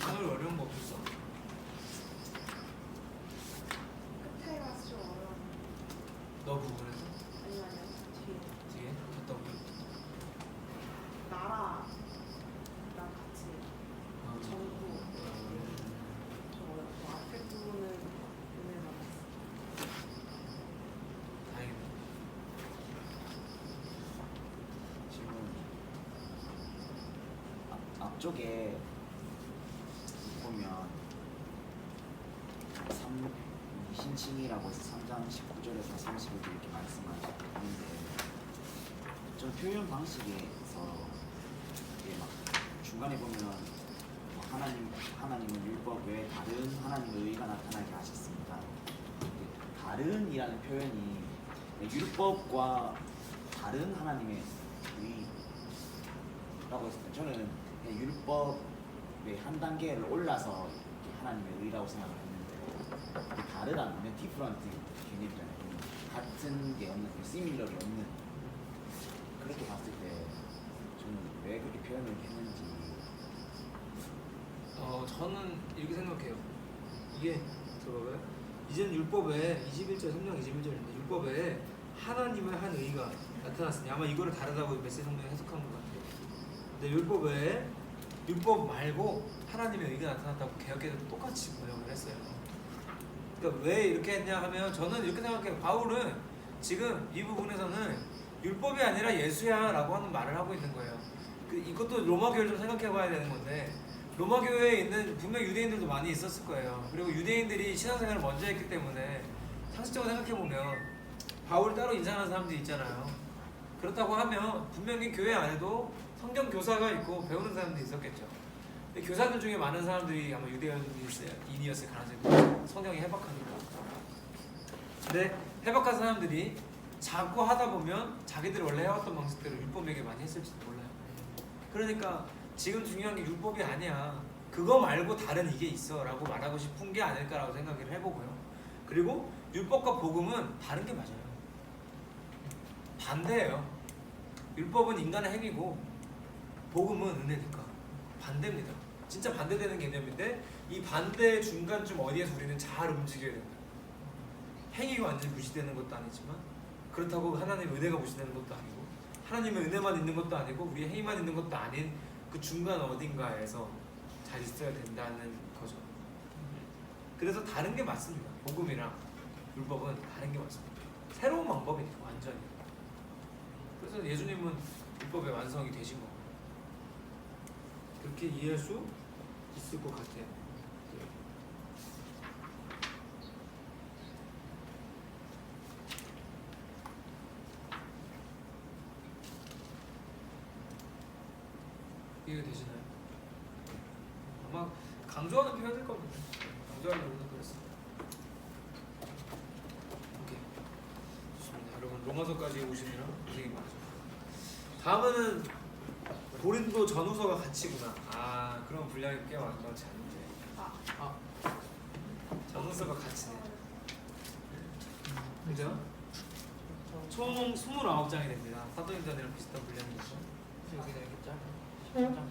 오늘 어려운 거 없었어? 끝에 가서 좀 어려워. 너 부분에서? 아니요 뒤에? 갔다 오기? 나라랑 같이 정부 좀 어렵고, 앞에 부분은 은혜 받았어. 다행이다. 지금 앞쪽에 보면 이신칭이라고 해서 3장 19절에서 30절 이렇게 말씀하셨는데, 좀 표현 방식에서 이게 막 중간에 보면 뭐 하나님은 율법 외에 다른 하나님의 의가 나타나게 하셨습니다. 다른이라는 표현이 율법과 다른 하나님의 의라고 했을 때, 저는 율법의 한 단계를 올라서 하나님의 의라고 생각을 했는데, 다르다는 디프런트 개념이잖아요. 같은 게 없는, 시밀러리 없는. 그렇게 봤을 때 저는 왜 그렇게 표현을 했는지. 저는 이렇게 생각해요. 이게 들어봐요. 이제는 율법에 21절 3장 21절인데 율법에 하나님의 한 의가 나타났으니, 아마 이거를 다르다고 메시지 성경에 해석한 것 같아요. 근데 율법 외에 율법 말고 하나님의 의가 나타났다고 개혁개정도 똑같이 번역을 했어요. 그러니까 왜 이렇게 했냐 하면 저는 이렇게 생각해요. 바울은 지금 이 부분에서는 율법이 아니라 예수야 라고 하는 말을 하고 있는 거예요. 이것도 로마 교회를 좀 생각해 봐야 되는 건데 로마 교회에 있는 분명 유대인들도 많이 있었을 거예요. 그리고 유대인들이 신앙생활을 먼저 했기 때문에 상식적으로 생각해 보면 바울 따로 인상하는 사람들이 있잖아요. 그렇다고 하면 분명히 교회 안에도 성경 교사가 있고 배우는 사람들이 있었겠죠. 근데 교사들 중에 많은 사람들이 아마 유대인이었을 가능성이 높아요. 성경이 해박하니까. 근데 해박한 사람들이 자꾸 하다 보면 자기들이 원래 해왔던 방식대로 율법에게 많이 했을지도 몰라요. 그러니까 지금 중요한 게 율법이 아니야. 그거 말고 다른 이게 있어 라고 말하고 싶은 게 아닐까라고 생각을 해보고요. 그리고 율법과 복음은 다른 게 맞아요. 반대예요. 율법은 인간의 행위고 복음은 은혜니까 반대입니다. 진짜 반대되는 개념인데 이 반대의 중간쯤 어디에서 우리는 잘 움직여야 된다. 행위가 완전히 무시되는 것도 아니지만 그렇다고 하나님의 은혜가 무시되는 것도 아니고 하나님의 은혜만 있는 것도 아니고 우리의 행위만 있는 것도 아닌 그 중간 어딘가에서 잘 있어야 된다는 거죠. 그래서 다른 게 맞습니다. 복음이랑 율법은 다른 게 맞습니다. 새로운 방법이니까 완전히. 그래서 예수님은 율법의 완성이 되신 거고 그렇게 이해할 수 있을 것 같아요. 이해되시나요? 아마 강조하는 표현일 겁니다. 강조하려고 그랬어요. 오케이. 좋습니다. 여러분 로마서까지 오시느라 고생이 많으셨어요. 다음은 고린도 전후서가 같이구나. 아 그럼 분량이 꽤 많지 않은데. 전후서가 같이네. 그죠? 총 29장이 됩니다. 사도행전이랑 비슷한 분량이죠. 여기가 이렇게 짧아.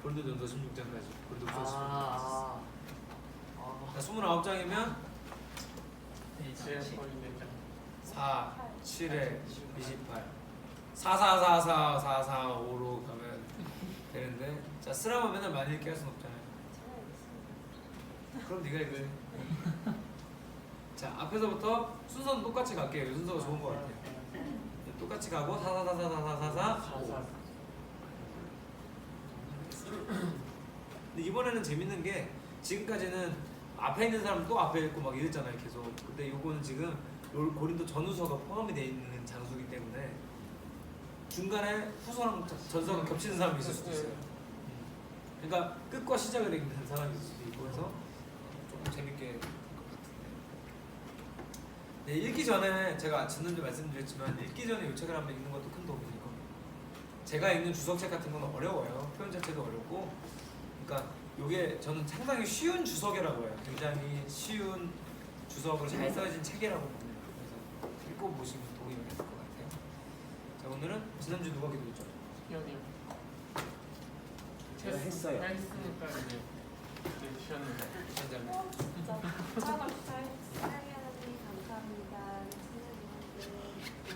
고린도전서 16장까지. 고린도전서 16장까지. 29장이면 네, 4, 7에 28 4, 4, 4, 4, 4, 4, 5로 가면 되는데 자 쓰라면 맨날 많이 읽게 할 순 없잖아요. 그럼 네가 읽으래. 자 앞에서부터 순서는 똑같이 갈게요. 이 순서가 좋은 것 같아요. 똑같이 가고 4, 4, 4, 4, 4, 4, 4, 4, 5 근데 이번에는 재밌는 게 지금까지는 앞에 있는 사람 또 앞에 있고 막 이랬잖아요 계속. 근데 요거는 지금 고린도 전후서가 포함이 되어 있는 장소이기 때문에 중간에 후서랑 전서가 겹치는 사람이 있을 수도 있어요. 그러니까 끝과 시작을 읽는 사람이 있을 수도 있고 해서 조금 재밌게 할 것 같은데. 네, 읽기 전에 제가 지난주에 말씀드렸지만 읽기 전에 이 책을 한번 읽는 것도 큰 도움이 될 겁니다. 제가 읽는 주석책 같은 건 어려워요. 표현 자체도 어렵고 그러니까 이게 저는 상당히 쉬운 주석이라고 해요. 굉장히 쉬운 주석으로 잘 써진 책이라고 봅니다. 그래서 읽어보시면 도움이 될 것 같아요. 자 오늘은 지난주 누가 기도했죠? 형님. 제가 했어요. 했으니까 이제 쉬었는데. 한잔. 진짜 사랑해 하나님 감사합니다. 친구분들 또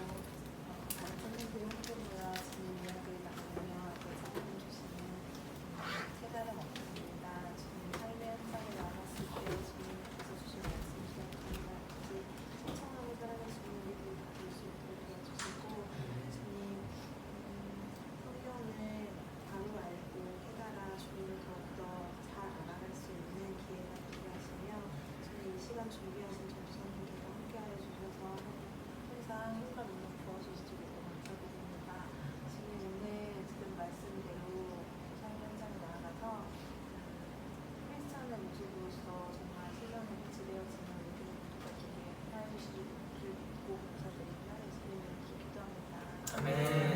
선생님들이 함께 모여 주님 이야기를 나누며 또 성령 주시는 체달은 없습니다. 주님 삶의 현장에 나갔을 때 주님께서 주신 말씀 시작합니다. 같이 청청하게 사랑해 주시는 우리들이 받을 수 있도록 도와주시고 주님 성경을 바로 알고 깨달아 주님을 더욱더 잘 알아갈 수 있는 기회가 되게 하시며 주님 이 시간 준비하신 전수선님께서 함께하여 주셔서 항상 힘과 능력 부어주시지 감사드립니다. 주님 오늘 들은 말씀대로 삶 현장에 나아가서 크리스찬의 모습으로서 정말 실현에 지되어지는 우리들 모두가 되게 하여 주시길 믿고 감사드립니다. 예수님의 이름으로 기도합니다. 아멘.